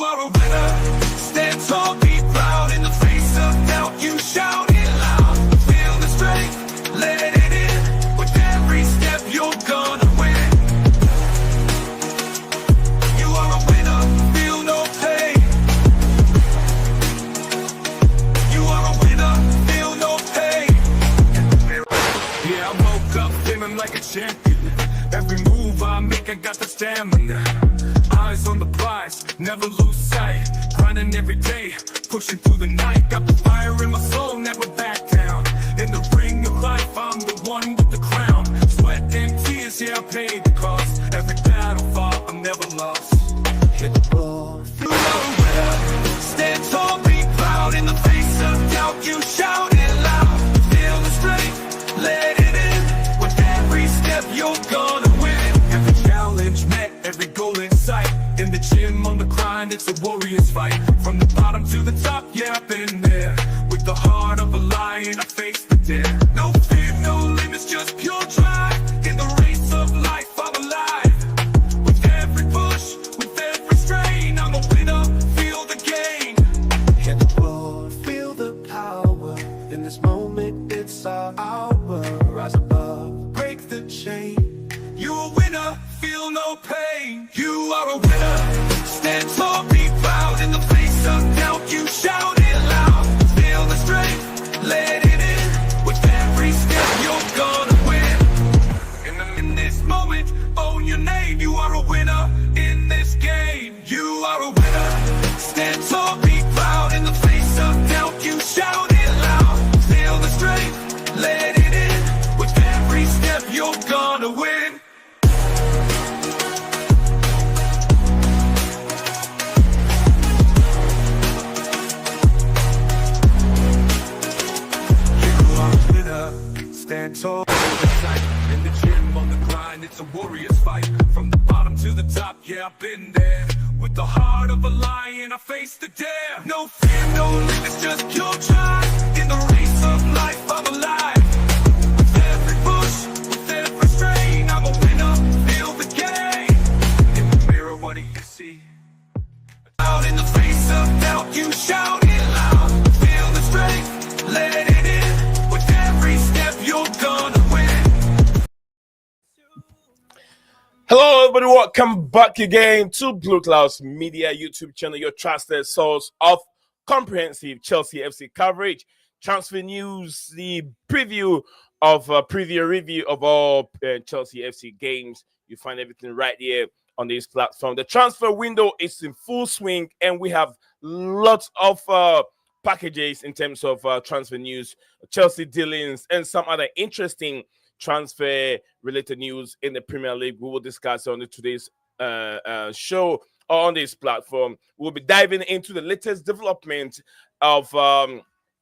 are a winner. Stand tall, be proud. In the face of doubt, you shout it loud. Feel the strength, let it in. With every step, you're gonna win. You are a winner, feel no pain. You are a winner, feel no pain. Yeah, I woke up feeling like a champion. Every move I make, I got the stamina. Eyes on the prize, never lose sight. Grinding every day, pushing through the night. Got the fire in my soul, never back down. In the ring of life, I'm the one with the crown. Sweat and tears, yeah, I paid the cost. Every battle fought, I'm never lost. Hit the ball, feel the winner. Stand tall, be proud. In the face of doubt, you shout it loud. Feel the strength, let it in. With every step, you're gonna win. Every challenge met, every goal in sight. In the gym, on the grind, it's a warrior's fight. From the bottom to the top, yeah, I've been there. With the heart of a lion, I face the dare. No fear, no limits, just pure drive. In the race of life, I'm alive. With every push, with every strain, I'm a winner, feel the gain. Hit the floor, feel the power. In this moment, it's our hour. Rise above, break the chain. You're a winner, feel no pain. You are a winner. Stand tall, be proud. In the face of doubt, you shout it loud. Feel the strength, let it in. With every step, you're gonna win. In this moment, own your name. You are a winner in this game. You are a winner. Stand tall, be proud. In the face of doubt, you shout it loud. Feel the strength, let it in. With every step, you're gonna win. Stand tall, in the gym, on the grind, it's a warrior's fight. From the bottom to the top, yeah, I've been there. With the heart of a lion, I face the dare. No fear, no limits, just pure drive. In the race of life, I'm alive. With every push, with every strain, I'm a winner, feel the gain. In the mirror, what do you see? Out in the face of doubt, you shout it loud. Feel the strength, let it in. With every step, you're gonna win. Hello, everybody. Welcome back again to Blueclouds Media YouTube channel, your trusted source of comprehensive Chelsea FC coverage, transfer news, the review of all Chelsea FC games. You find everything right here on this platform. The transfer window is in full swing, and we have lots of packages in terms of transfer news, Chelsea dealings, and some other interesting transfer related news in the Premier League. We will discuss on today's show on this platform. We'll be diving into the latest development of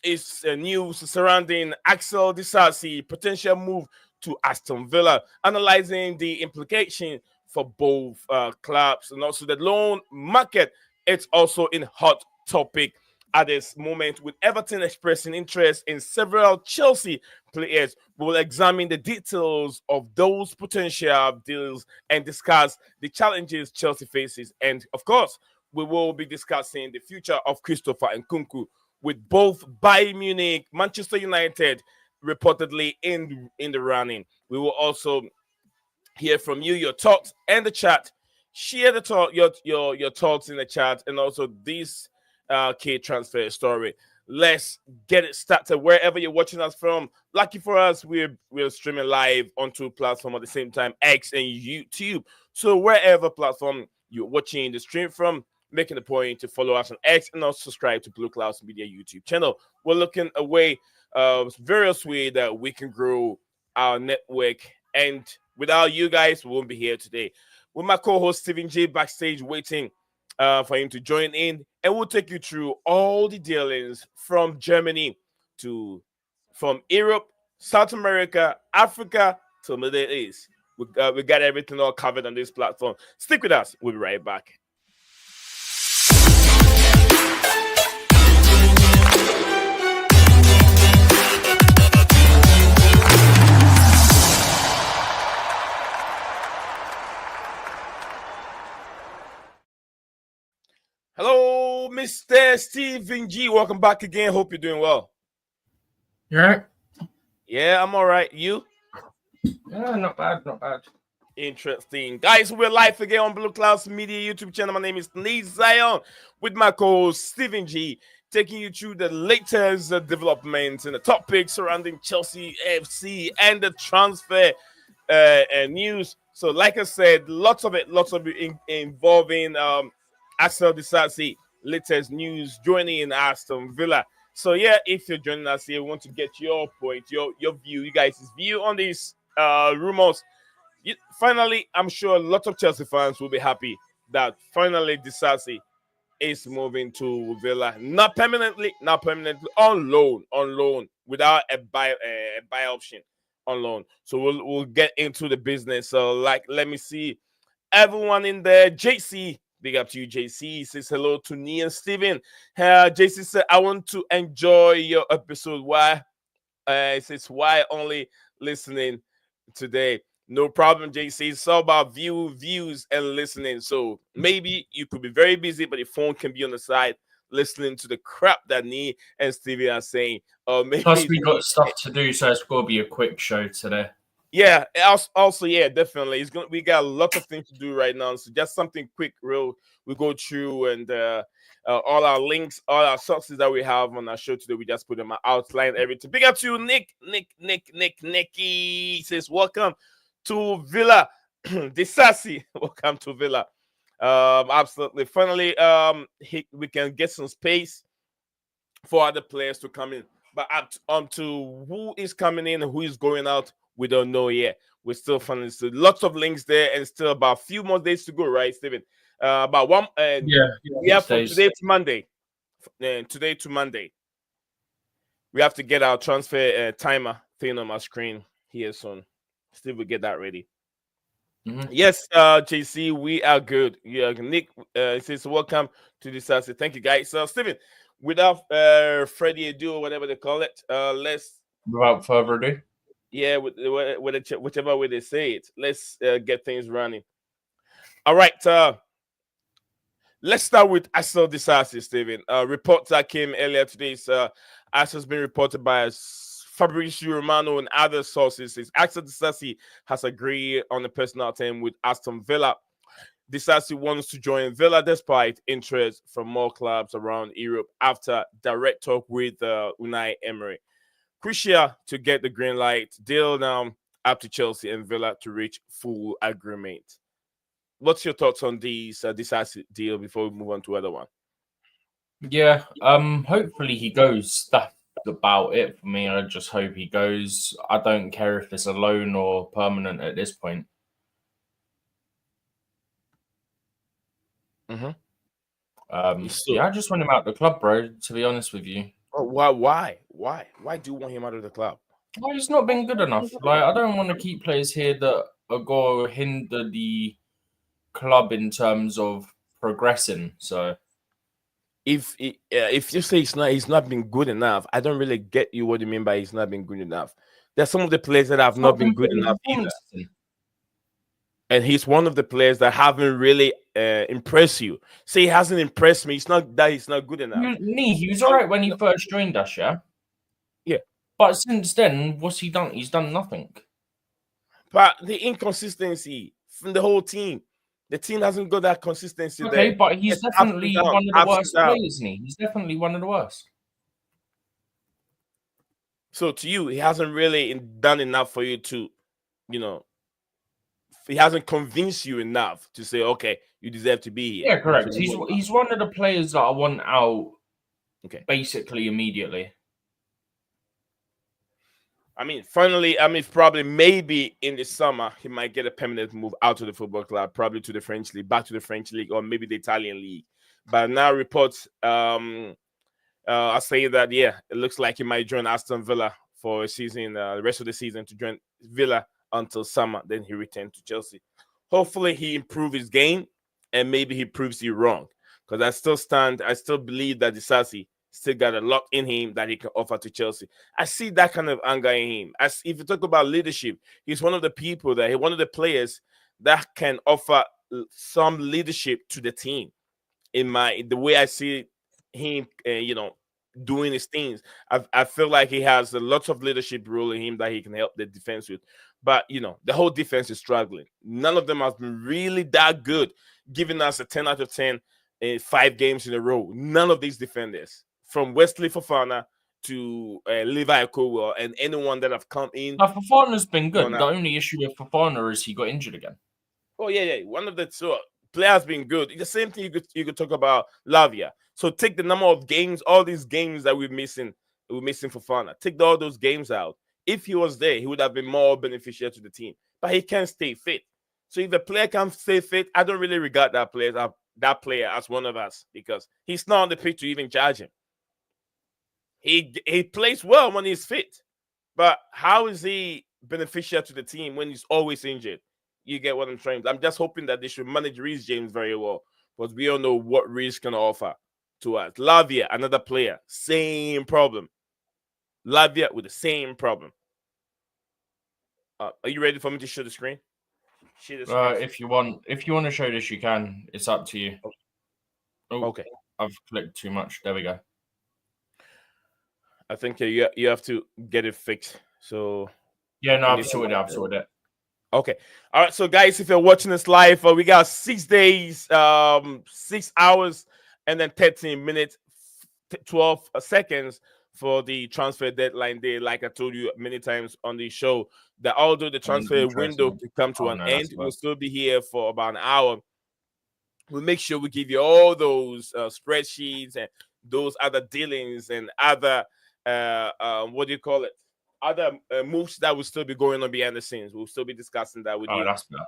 news surrounding Axel Disasi potential move to Aston Villa, analyzing the implication for both clubs, and also the loan market. It's also in hot topic at this moment, with Everton expressing interest in several Chelsea players. We will examine the details of those potential deals and discuss the challenges Chelsea faces. And of course, we will be discussing the future of Christopher Nkunku, with both Bayern Munich, Manchester United reportedly in the running. We will also hear from you, your thoughts, and the chat. Share the your thoughts in the chat, and also this key transfer story. Let's get it started wherever you're watching us from. Lucky for us, we're streaming live on two platforms at the same time, X and YouTube. So wherever platform you're watching the stream from, making the point to follow us on X and also subscribe to Blueclouds Media YouTube channel. We're looking away various ways that we can grow our network, and without you guys, we won't be here today. With my co-host Stephen J backstage waiting for him to join in, and we'll take you through all the dealings from Germany from Europe, South America, Africa to Middle East. We got everything all covered on this platform. Stick with us. We'll be right back. Hello, Mr. Stephen G. Welcome back again. Hope you're doing well. You alright? Yeah, I'm all right. You? Yeah, not bad. Interesting. Guys, we're live again on Blueclouds Media YouTube channel. My name is Nate Zion with my co-host Stephen G, taking you through the latest developments and the topics surrounding Chelsea FC and the transfer news. So, like I said, lots of it involving Disasi, latest news joining Aston Villa. So, yeah, if you're joining us here, we want to get your point, your view, you guys' view on these rumors. Finally, I'm sure a lot of Chelsea fans will be happy that finally Disasi is moving to Villa, not permanently, on loan, without a buy option, on loan. So we'll get into the business. So let me see everyone in there. JC, big up to you. JC says hello to Nia and Steven. JC said, I want to enjoy your episode. Why? It says why only listening today. No problem, JC. It's all about views, and listening. So maybe you could be very busy, but your phone can be on the side listening to the crap that Nee and Stevie are saying. Maybe Plus, we got stuff to do, so it's going to be a quick show today. Yeah, also, yeah, definitely. We got a lot of things to do right now. So just something quick, real. We go through and all our links, all our sources that we have on our show today. We just put them outline everything. Big up to you, Nicky says welcome to Villa. Disasi, welcome to Villa. Absolutely. Finally, we can get some space for other players to come in. But up to who is coming in and who is going out, we don't know yet. We're still finding lots of links there, and still about a few more days to go, right, Steven? About one. We have from today to Monday. Today to Monday, we have to get our transfer timer thing on my screen here soon. Steve will get that ready. Mm-hmm. Yes, JC, we are good. Yeah, Nick says welcome to this. Thank you, guys. So, Steven, without Freddie ado or whatever they call it, let's. Without further ado. Yeah, whichever way they say it, let's get things running. All right, let's start with Aston Disasi, Steven. Reports that came earlier today. As has been reported by Fabrizio Romano and other sources, is Aston Disasi has agreed on a personal term with Aston Villa. Disasi wants to join Villa despite interest from more clubs around Europe after direct talk with Unai Emery. Crucial to get the green light. Deal now up to Chelsea and Villa to reach full agreement. What's your thoughts on this deal before we move on to other one? Yeah, hopefully he goes. That's about it for me. I just hope he goes. I don't care if it's a loan or permanent at this point. Mm-hmm. Yeah, I just want him out of the club, bro, to be honest with you. Oh, why do you want him out of the club? Well, he's not been good enough. Like, I don't want to keep players here that are going to hinder the club in terms of progressing. So, if you say he's not been good enough, I don't really get you what you mean by he's not been good enough. There's some of the players that have not been good enough either. And he's one of the players that haven't really impressed you. Say he hasn't impressed me. It's not that he's not good enough. He was all right when he first joined us, yeah? Yeah. But since then, what's he done? He's done nothing. But the inconsistency from the whole team. The team hasn't got that consistency there. Okay, but he's definitely one of the worst players, isn't he? He's definitely one of the worst. So to you, he hasn't really done enough for you to, he hasn't convinced you enough to say, okay, you deserve to be here. Yeah, correct. He's one of the players that I want out. Okay. Basically, immediately. Probably maybe in the summer he might get a permanent move out of the football club, probably to the French league, back to the French league, or maybe the Italian league. But now reports are saying that it looks like he might join Aston Villa for a season, the rest of the season, to join Villa until summer. Then he returned to Chelsea. Hopefully he improves his game, and maybe he proves you wrong. Because I still believe that Disasi still got a lot in him that he can offer to Chelsea. I see that kind of anger in him. If you talk about leadership, he's one of the players that can offer some leadership to the team. in the way I see him, doing his things, I feel like he has a lot of leadership role in him that he can help the defense with. But the whole defense is struggling. None of them has been really that good, giving us a 10 out of 10 in 5 games in a row. None of these defenders, from Wesley Fofana to Levi Cowell and anyone that have come in. Now, Fofana's been good. The only issue with Fofana is he got injured again. Oh yeah. One of the players been good. The same thing you could talk about Lavia. So take the number of games, all these games that we're missing Fofana. Take all those games out. If he was there, he would have been more beneficial to the team. But he can't stay fit. So if the player can't stay fit, I don't really regard that player as one of us, because he's not on the pitch to even judge him. He plays well when he's fit, but how is he beneficial to the team when he's always injured? You get what I'm trying. I'm just hoping that they should manage Reece James very well, because we all know what Reece can offer to us. Lavia, another player, same problem. Lavia with the same problem. Are you ready for me to show the screen? If you want to show this, you can. It's up to you. Oh, okay. I've clicked too much. There we go. I think you have to get it fixed. So yeah, no, I've sorted it. Okay. All right. So guys, if you're watching this live, we got 6 days, 6 hours, and then 13 minutes, 12 seconds for the transfer deadline day. Like I told you many times on the show, that although the transfer window can come to an end, we'll still be here for about an hour. We'll make sure we give you all those spreadsheets and those other dealings and other what do you call it? Other moves that will still be going on behind the scenes. We'll still be discussing that with you that's better.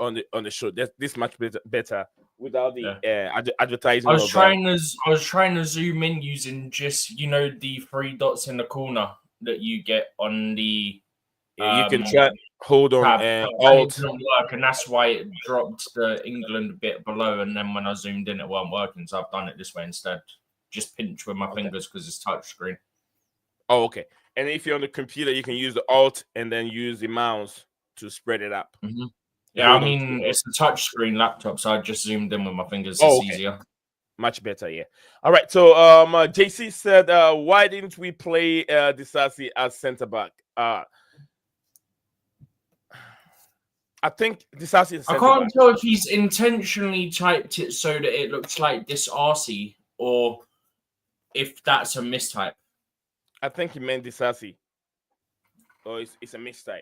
on the show. This much better without the advertising. I was trying to zoom in using just the 3 dots in the corner that you get on the. You can try hold on alt. It didn't work, and that's why it dropped the England bit below. And then when I zoomed in, it wasn't working. So I've done it this way instead. Just pinch with my fingers because it's touchscreen. Oh, okay. And if you're on the computer, you can use the alt and then use the mouse to spread it up. Mm-hmm. Yeah, I mean, it's a touchscreen laptop, so I just zoomed in with my fingers. It's easier. Much better, yeah. All right, so JC said, why didn't we play Disasi as centre back? I think Disasi is I can't tell if he's intentionally typed it so that it looks like Disasi or if that's a mistype. I think he meant Disasi. Or it's a mistype.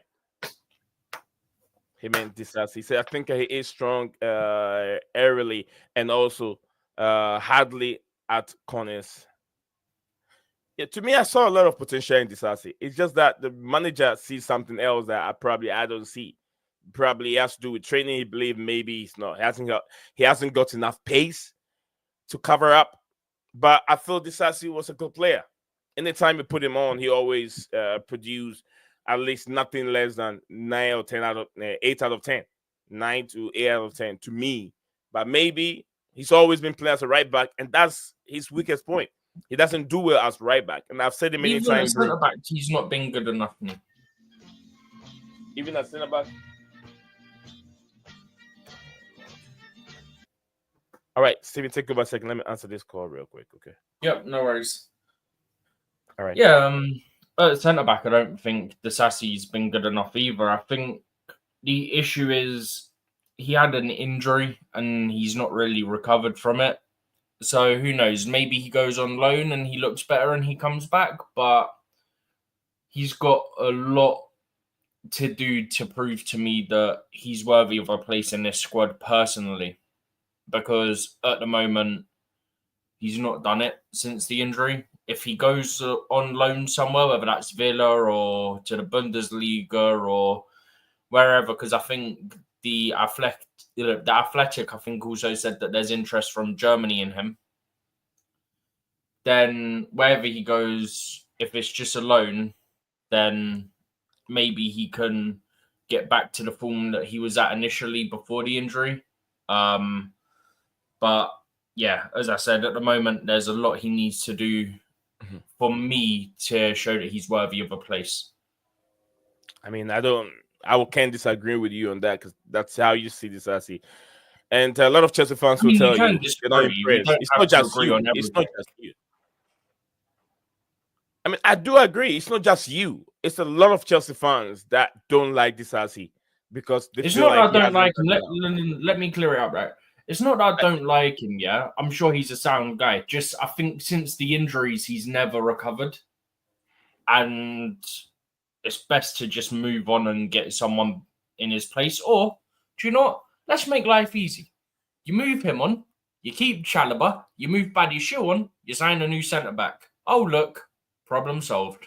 He meant Disasi. He said, I think he is strong early and also hardly at corners. Yeah, to me, I saw a lot of potential in Disasi. It's just that the manager sees something else that I don't see. Probably has to do with training. He believes maybe he's not. He hasn't got enough pace to cover up. But I feel Disasi was a good player. Anytime you put him on, he always produced at least nothing less than 8 out of 10. 9 to 8 out of 10 to me. But maybe he's always been playing as a right back, and that's his weakest point. He doesn't do well as right back. And I've said it many times. Even as back, he's not been good enough. Even as centre back. All right, Steven, take over a second. Let me answer this call real quick, okay? Yep, no worries. All right. Yeah, centre back, I don't think Disasi's been good enough either. I think the issue is he had an injury and he's not really recovered from it. So who knows? Maybe he goes on loan and he looks better and he comes back, but he's got a lot to do to prove to me that he's worthy of a place in this squad personally. Because at the moment, he's not done it since the injury. If he goes on loan somewhere, whether that's Villa or to the Bundesliga or wherever, because I think the Athletic, I think, also said that there's interest from Germany in him. Then wherever he goes, if it's just a loan, then maybe he can get back to the form that he was at initially before the injury. But yeah, as I said, at the moment, there's a lot he needs to do for me to show that he's worthy of a place. I mean, I can't disagree with you on that because that's how you see Disasi. And a lot of Chelsea fans I will mean, you tell can you they're not disagree. We impressed. don't It's have not to just agree you. on It's not everything. just you. I mean, I do agree. It's not just you. It's a lot of Chelsea fans that don't like Disasi because they It's feel not like that I he don't hasn't like him. done enough. Let me clear it up, right? It's not that I don't like him, yeah. I'm sure he's a sound guy. Just I think since the injuries, he's never recovered. And it's best to just move on and get someone in his place. Or, do you know what? Let's make life easy. You move him on, you keep Chalobah, you move Badiashile on, you sign a new centre-back. Oh, look, problem solved.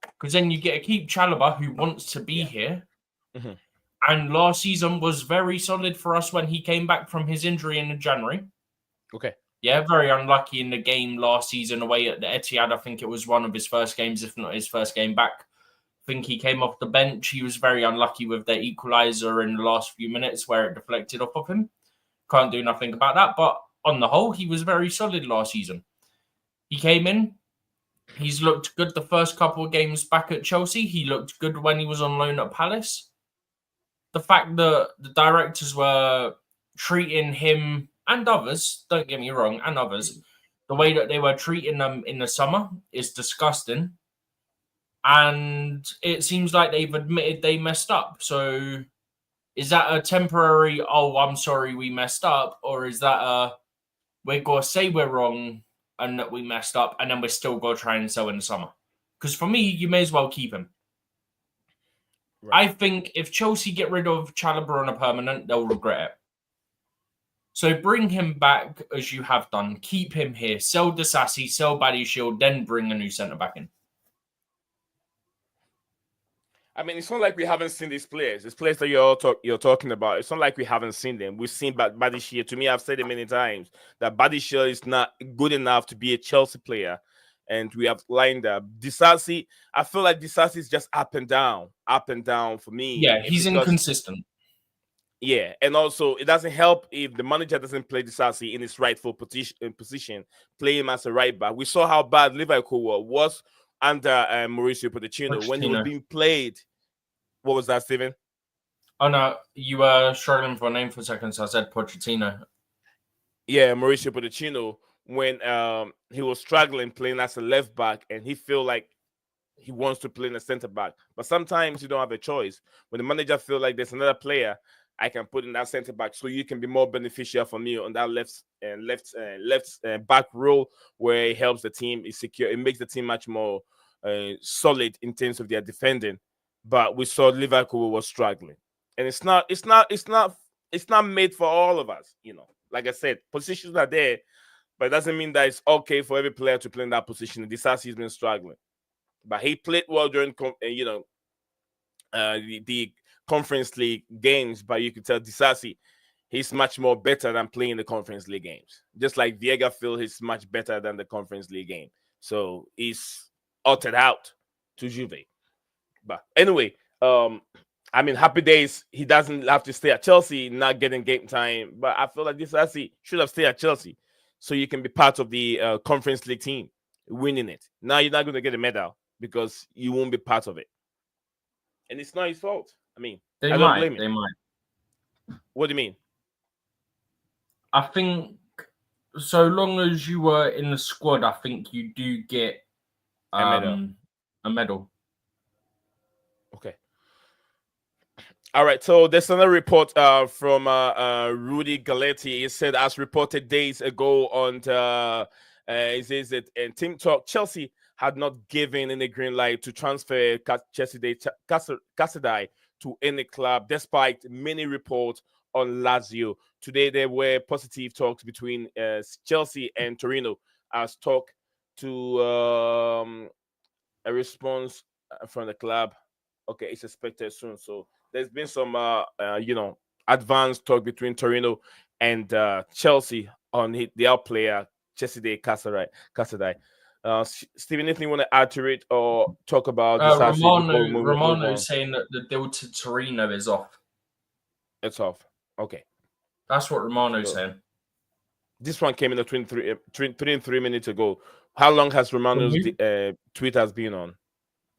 Because then you get to keep Chalobah, who wants to be here. Mm-hmm. And last season was very solid for us when he came back from his injury in January. Okay. Yeah, very unlucky in the game last season away at the Etihad. I think it was one of his first games, if not his first game back. I think he came off the bench. He was very unlucky with the equaliser in the last few minutes where it deflected off of him. Can't do nothing about that. But on the whole, he was very solid last season. He came in. He's looked good the first couple of games back at Chelsea. He looked good when he was on loan at Palace. The fact that the directors were treating him and others, don't get me wrong, and others, the way that they were treating them in the summer is disgusting. And it seems like they've admitted they messed up. So is that a temporary, oh, I'm sorry we messed up? Or is that a, we're going to say we're wrong and that we messed up and then we're still going to try and sell in the summer? Because for me, you may as well keep him. Right. I think if Chelsea get rid of Chalobah on a permanent, they'll regret it. So bring him back as you have done. Keep him here. Sell Disasi, sell Badiashile, then bring a new centre-back in. I mean, it's not like we haven't seen these players. These players that you're talking about, it's not like we haven't seen them. We've seen Badiashile. To me, I've said it many times that Badiashile is not good enough to be a Chelsea player. And we have lined up Disasi. I feel like Disasi is just up and down for me. Yeah, he's inconsistent. Yeah, and also it doesn't help if the manager doesn't play Disasi in his rightful position, play him as a right back. We saw how bad Liverpool was under Mauricio Pochettino when he was being played. What was that, Steven? Oh no, you were struggling for a name for a second, so I said Pochettino. Yeah, Mauricio Pochettino, when he was struggling playing as a left back, and he feel like he wants to play in a center back. But sometimes you don't have a choice. When the manager feel like there's another player I can put in that center back, so you can be more beneficial for me on that left back role where it helps the team. It's secure. It makes the team much more solid in terms of their defending. But we saw Liverpool was struggling, and it's not made for all of us. You know, like I said, positions are there, but it doesn't mean that it's okay for every player to play in that position. Disasi has been struggling, but he played well during the Conference League games. But you could tell Disasi, he's much more better than playing the Conference League games. Just like Viega feel he's much better than the Conference League game. So he's altered out to Juve. But anyway, I mean, happy days. He doesn't have to stay at Chelsea, not getting game time. But I feel like Disasi should have stayed at Chelsea so you can be part of the Conference League team, winning it. Now you're not going to get a medal because you won't be part of it. And it's not his fault. I mean, I don't blame him. They might. What do you mean? I think so long as you were in the squad, I think you do get a medal. Okay. All right. So there's another report from Rudy Galletti. He said, as reported days ago on he says that in Team Talk, Chelsea had not given any green light to transfer Casadei to any club, despite many reports on Lazio. Today, there were positive talks between Chelsea and Torino as talk to a response from the club. Okay, it's expected soon. So there's been some, advanced talk between Torino and Chelsea on their player, Casadei. Stephen, anything you want to add to it or talk about this? Romano is saying that the deal to Torino is off. It's off. Okay. That's what Romano is saying. This one came in 23 minutes ago. How long has Romano's tweet has been on?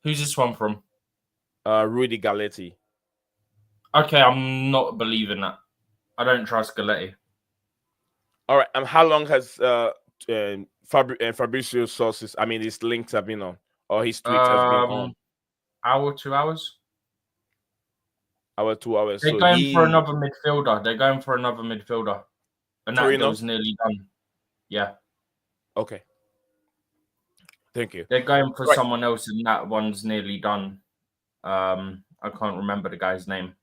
Who's this one from? Rudy Galletti. Okay, I'm not believing that. I don't trust Galletti. All right. How long has Fabrizio's sources? I mean, his links have been on, or his tweets has been on. Hour, 2 hours. Hour, 2 hours. They're So going for another midfielder. They're going for another midfielder, and that Torino? deal's nearly done. Yeah. Okay. Thank you. They're going for Right. someone else, and that one's nearly done. I can't remember the guy's name.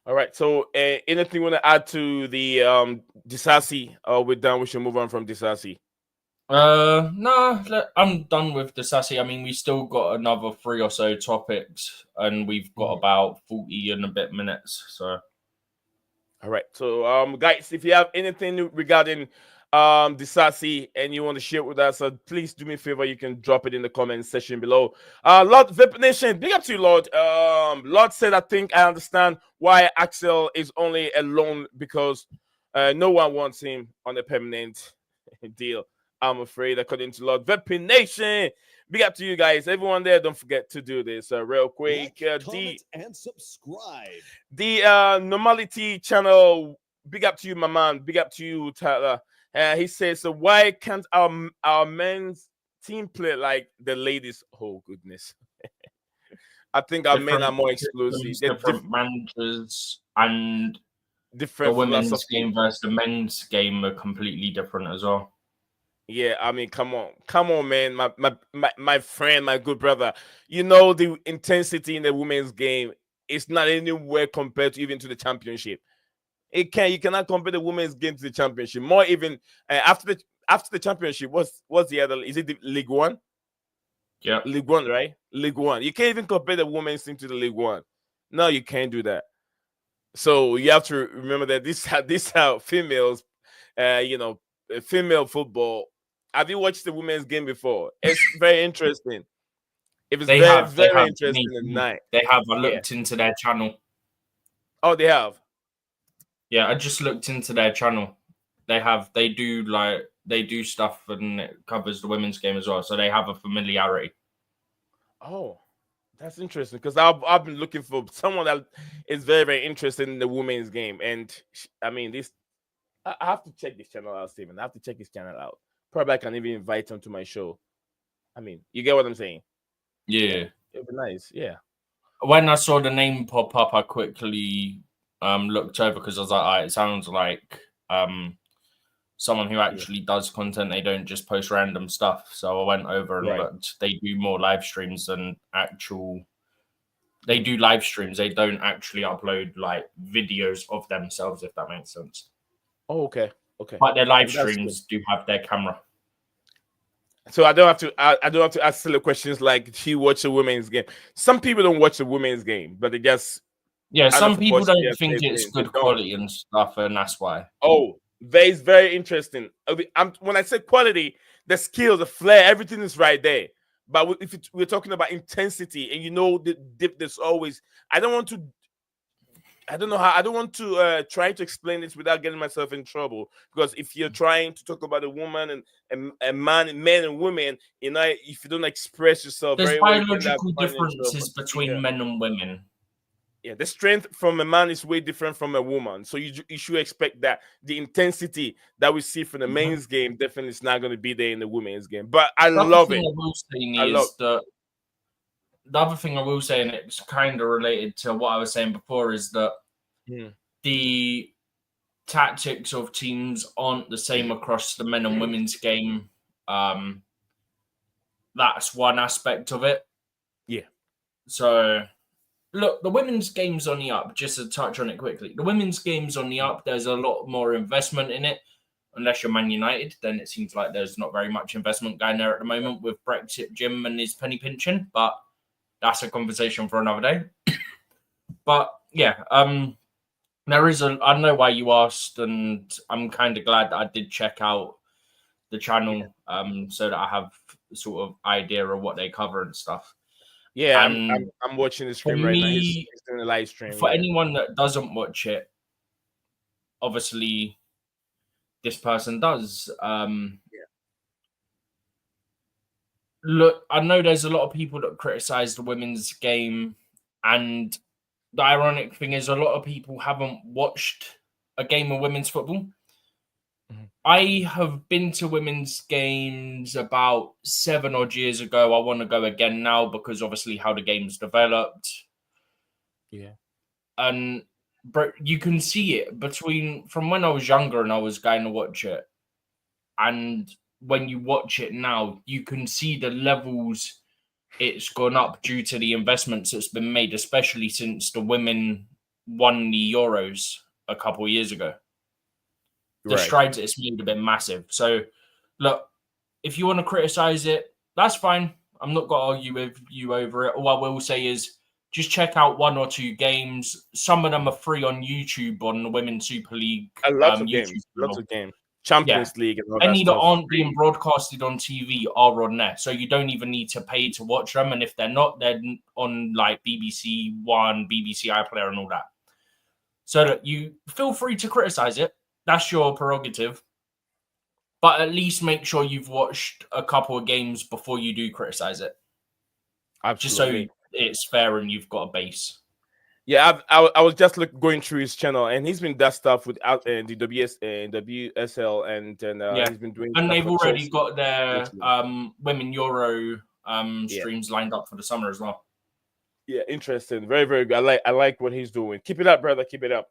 All right. So, anything you want to add to the Disasi? We're done. We should move on from Disasi. No, I'm done with Disasi. I mean, we still got another 3 or so topics, and we've got about 40 and a bit minutes. So, all right. So, guys, if you have anything regarding Disasi and you want to share with us, please do me a favor. You can drop it in the comment section below. Lord Vip Nation, big up to you, Lord. Lord said, I think I understand why Axel is only a loan because no one wants him on a permanent deal. I'm afraid, according to Lord Vip Nation. Big up to you guys. Everyone there, don't forget to do this real quick. Comment and subscribe. The Normality channel. Big up to you, my man. Big up to you, Tyler. He says, so why can't our men's team play like the ladies? Oh, goodness. I think our men are more explosive. Different managers and different the women's philosophy. game versus the men's game are completely different as well. Yeah, I mean, come on, man. My friend, my good brother. You know, the intensity in the women's game is not anywhere compared to even to the championship. You cannot compare the women's game to the championship. More even after the championship, what's the other? Is it the League One? Yeah, League One, right? League One. You can't even compare the women's team to the League One. No, you can't do that. So you have to remember that these are females. Female football. Have you watched the women's game before? It's very interesting. It was very interesting at night. They have. I looked into their channel. Oh, they have. Yeah, I just looked into their channel. They do stuff and it covers the women's game as well. So they have a familiarity. Oh, that's interesting because I've been looking for someone that is very, very interested in the women's game. And I mean, I have to check this channel out, Steven. I have to check this channel out. Probably I can even invite him to my show. I mean, you get what I'm saying? Yeah. It'd be nice. Yeah. When I saw the name pop up, I quickly looked over because I was like, it sounds like someone who actually does content. They don't just post random stuff. So I went over and looked. They do more live streams than they do live streams. They don't actually upload like videos of themselves, if that makes sense. Oh, okay. Okay. But their live streams do have their camera. So I don't have to ask silly questions like, do you watch a women's game? Some people don't watch the women's game, but they just some people don't think it's good quality and stuff, and that's why. Oh, that is very interesting. When I say quality, the skill, the flair, everything is right there. But if we're talking about intensity, and you know, there's always. I don't want to try to explain this without getting myself in trouble. Because if you're trying to talk about a woman and men and women, you know, if you don't express yourself, there's biological differences between men and women. Yeah, the strength from a man is way different from a woman. So you should expect that the intensity that we see from the men's game definitely is not going to be there in the women's game. But I love it. The other thing I will say, and it's kind of related to what I was saying before, is that the tactics of teams aren't the same across the men and women's game. That's one aspect of it. Yeah. So, look, the women's game's on the up. Just to touch on it quickly. The women's game's on the up. There's a lot more investment in it. Unless you're Man United, then it seems like there's not very much investment going there at the moment with Brexit Jim and his penny pinching. But that's a conversation for another day. But yeah, there is I know why you asked, and I'm kind of glad that I did check out the channel, so that I have sort of idea of what they cover and stuff. Yeah, I'm watching the stream right now. He's doing a live stream. For anyone that doesn't watch it, obviously, this person does. look, I know there's a lot of people that criticize the women's game, and the ironic thing is a lot of people haven't watched a game of women's football. I have been to women's games about 7 odd years ago. I want to go again now because obviously how the game's developed. Yeah. And you can see it from when I was younger and I was going to watch it. And when you watch it now, you can see the levels it's gone up due to the investments that's been made, especially since the women won the Euros a couple of years ago. The strides it's made have been massive. So, look, if you want to criticize it, that's fine. I'm not going to argue with you over it. All I will say is just check out 1 or 2 games. Some of them are free on YouTube on the Women's Super League. Lots of YouTube games. Lots of games. Champions League and all any that that stuff. aren't being broadcasted on TV are on there, so you don't even need to pay to watch them. And if they're not, they're on like BBC One, BBC iPlayer, and all that. So that you feel free to criticize it. That's your prerogative. But at least make sure you've watched a couple of games before you do criticize it. Absolutely. Just so it's fair and you've got a base. Yeah, I was just going through his channel, and he's been that stuff with the WSL, and then he's been doing. And they've already Chelsea. got their Women Euro streams lined up for the summer as well. Yeah, interesting. Very, very good. I like what he's doing. Keep it up, brother. Keep it up.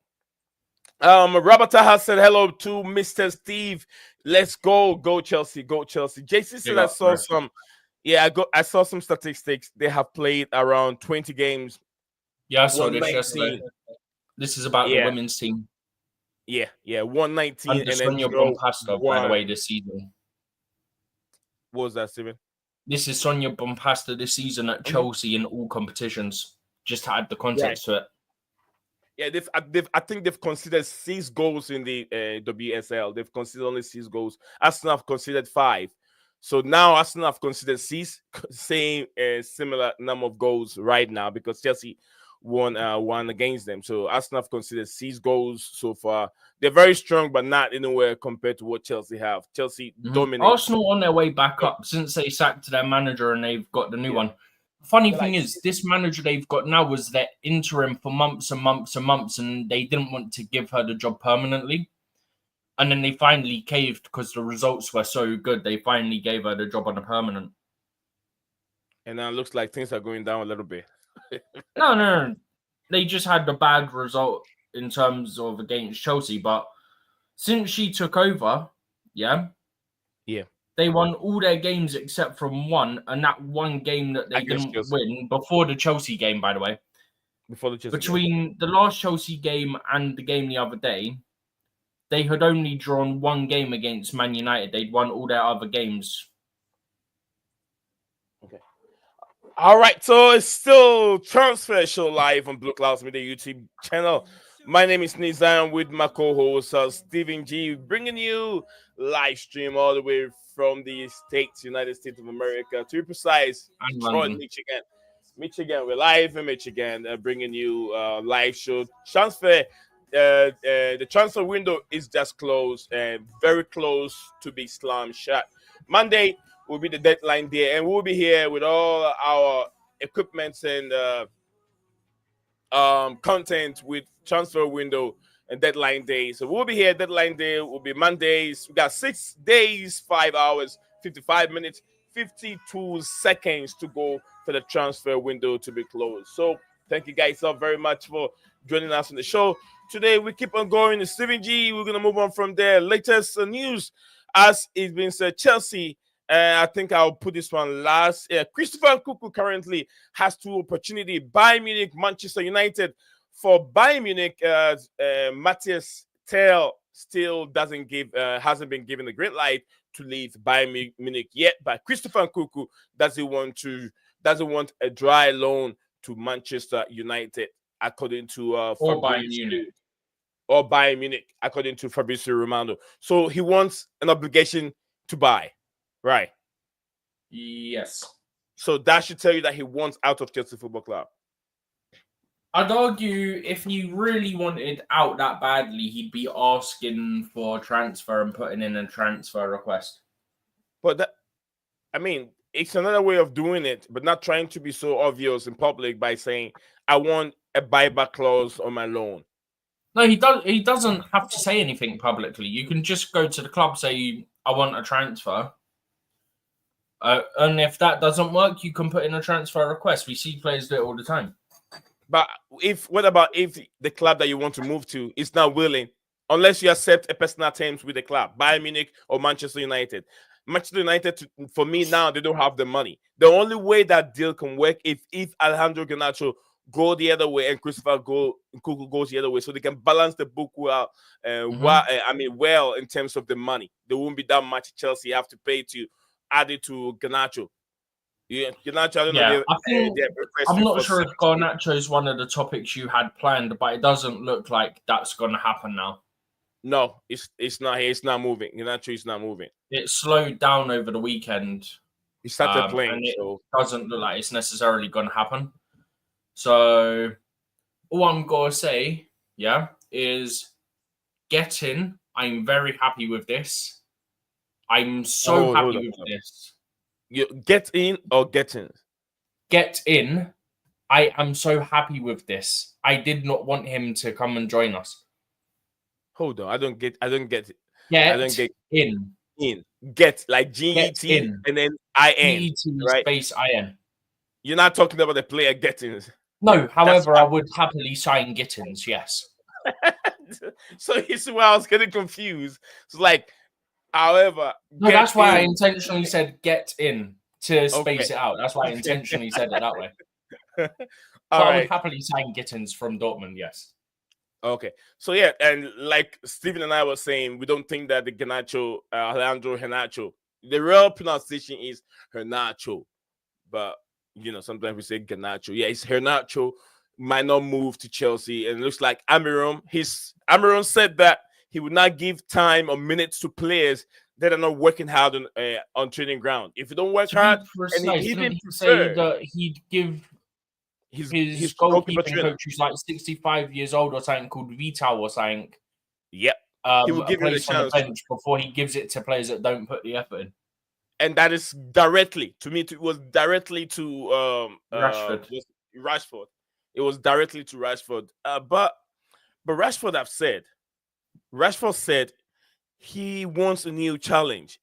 Robert has said hello to Mr. Steve. Let's go Chelsea, go Chelsea. JC said I saw some. Yeah, I saw some statistics. They have played around 20 games. Yeah, I saw this yesterday. This is about the women's team. Yeah, 119. And Sonia Bompasta, by the way, this season. What was that, Steven? This is Sonia Bompasta this season at Chelsea in all competitions. Just to add the context to it. Yeah, I think they've considered 6 goals in the WSL. They've considered only 6 goals. Arsenal have considered 5. So now Arsenal have considered 6, same similar number of goals right now because Chelsea won against them. So Arsenal have considered 6 goals so far. They're very strong, but not anywhere compared to what Chelsea have. Chelsea dominate. Arsenal on their way back up since they sacked their manager and they've got the new one. Funny thing is, this manager they've got now was their interim for months and months and months, and they didn't want to give her the job permanently. And then they finally caved because the results were so good. They finally gave her the job on a permanent. And now it looks like things are going down a little bit. No. They just had a bad result in terms of against Chelsea. But since she took over, they won all their games except from one. And that one game that they didn't win before the Chelsea game, by the way. Before the Chelsea Between the last Chelsea game and the game the other day, they had only drawn 1 game against Man United. They'd won all their other games. Okay. All right. So it's still Transfer Show live on Blueclouds Media YouTube channel. My name is Nizam with my co-host Stephen G, bringing you live stream all the way from the United States of America, to be precise, Detroit, Michigan. We're live in Michigan, bringing you live show transfer. The transfer window is just closed and very close to be slammed shut. Monday will be the deadline day, and we'll be here with all our equipment and content with transfer window and deadline day. So we'll be here. Deadline day will be Mondays. We got 6 days, 5 hours, 55 minutes, 52 seconds to go for the transfer window to be closed. So thank you guys all very much for joining us on the show. Today, we keep on going to Stephen G. We're going to move on from there. Latest news, as it's been said, Chelsea, I think I'll put this one last. Christopher Nkunku currently has 2 opportunities. Bayern Munich, Manchester United. For Bayern Munich, Matthias Tel still hasn't been given the green light to leave Bayern Munich yet. But Christopher Nkunku doesn't want a dry loan to Manchester United, according to or Bayern Munich, according to Fabrizio Romano. So he wants an obligation to buy, right? Yes. So that should tell you that he wants out of Chelsea Football Club. I'd argue if he really wanted out that badly, he'd be asking for a transfer and putting in a transfer request. But that, I mean, it's another way of doing it, but not trying to be so obvious in public by saying, I want a buyback clause on my loan. No, he doesn't have to say anything publicly. You can just go to the club, say, I want a transfer. And if that doesn't work, you can put in a transfer request. We see players do it all the time. But what about if the club that you want to move to is not willing, unless you accept a personal terms with the club, Bayern Munich or Manchester United? Manchester United, for me now, they don't have the money. The only way that deal can work if Alejandro Garnacho go the other way and Christopher Nkunku goes the other way, so they can balance the book well. Well, in terms of the money, there won't be that much Chelsea have to pay to add it to Garnacho. Yeah, Garnacho. I don't know. I'm not sure if Garnacho is one of the topics you had planned, but it doesn't look like that's going to happen now. No, it's not. It's not moving. Garnacho is not moving. It slowed down over the weekend. He started playing, and it so doesn't look like it's necessarily going to happen. So all I'm going to say, is get in. I'm very happy with this. I'm so happy with this. You get in or get in? Get in. I am so happy with this. I did not want him to come and join us. Hold on, I don't get it. Get in. Get like G-E-T and then I-N, G-E-T right? Space I-N. You're not talking about the player Gittins. No, however, I would happily sign Gittins, yes. So you see why I was getting confused. It's like, however, no, that's why I intentionally said get in to space it out. That's why I intentionally said it that way. I would happily sign Gittins from Dortmund, yes. Okay, so yeah, and like Stephen and I were saying, we don't think that the Garnacho, Alejandro Garnacho, the real pronunciation is Garnacho, but sometimes we say Garnacho. Yeah, it's Garnacho. Might not move to Chelsea, and it looks like Amiron said that he would not give time or minutes to players that are not working hard on training ground. If you don't work hard, and he didn't say that he'd give his goalkeeping coach, who's like 65 years old or something, called Vital or something. Yep, he will give him a chance on the bench before he gives it to players that don't put the effort in. And that is directly to me. It was directly to Rashford. It was directly to Rashford. But Rashford said he wants a new challenge.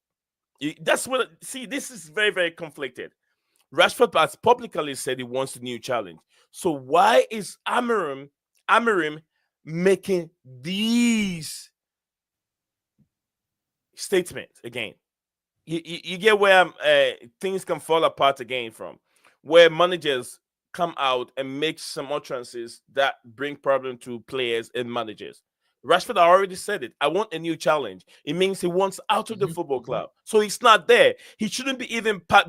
This is very, very conflicted. Rashford has publicly said he wants a new challenge. So why is Amorim making these statements again? You get where things can fall apart again from, where managers come out and make some utterances that bring problem to players and managers. Rashford already said it. I want a new challenge. It means he wants out of the football club. So he's not there. He shouldn't be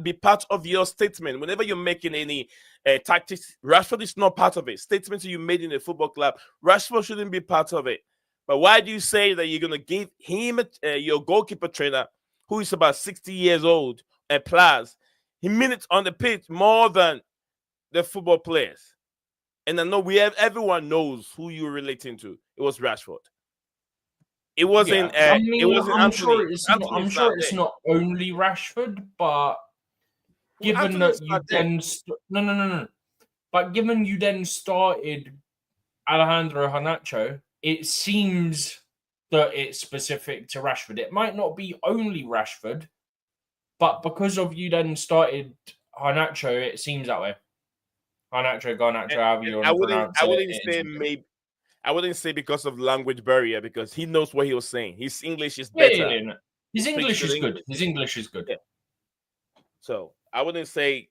be part of your statement. Whenever you're making any tactics, Rashford is not part of it. Statements you made in the football club, Rashford shouldn't be part of it. But why do you say that you're going to give him your goalkeeper trainer, who is about 60 years old and plus, he minutes on the pitch more than the football players? And I know everyone knows who you're relating to. It was Rashford. It wasn't. It wasn't. I'm sure it's not only Rashford, but given that you then no. But given you then started Alejandro Garnacho, it seems that it's specific to Rashford. It might not be only Rashford, but because of you then started Garnacho, it seems that way. Garnacho, however you want to pronounce it. I wouldn't say because of language barrier, because he knows what he was saying. His English is better. Yeah. His English is good. His English is good. Yeah. So I wouldn't say,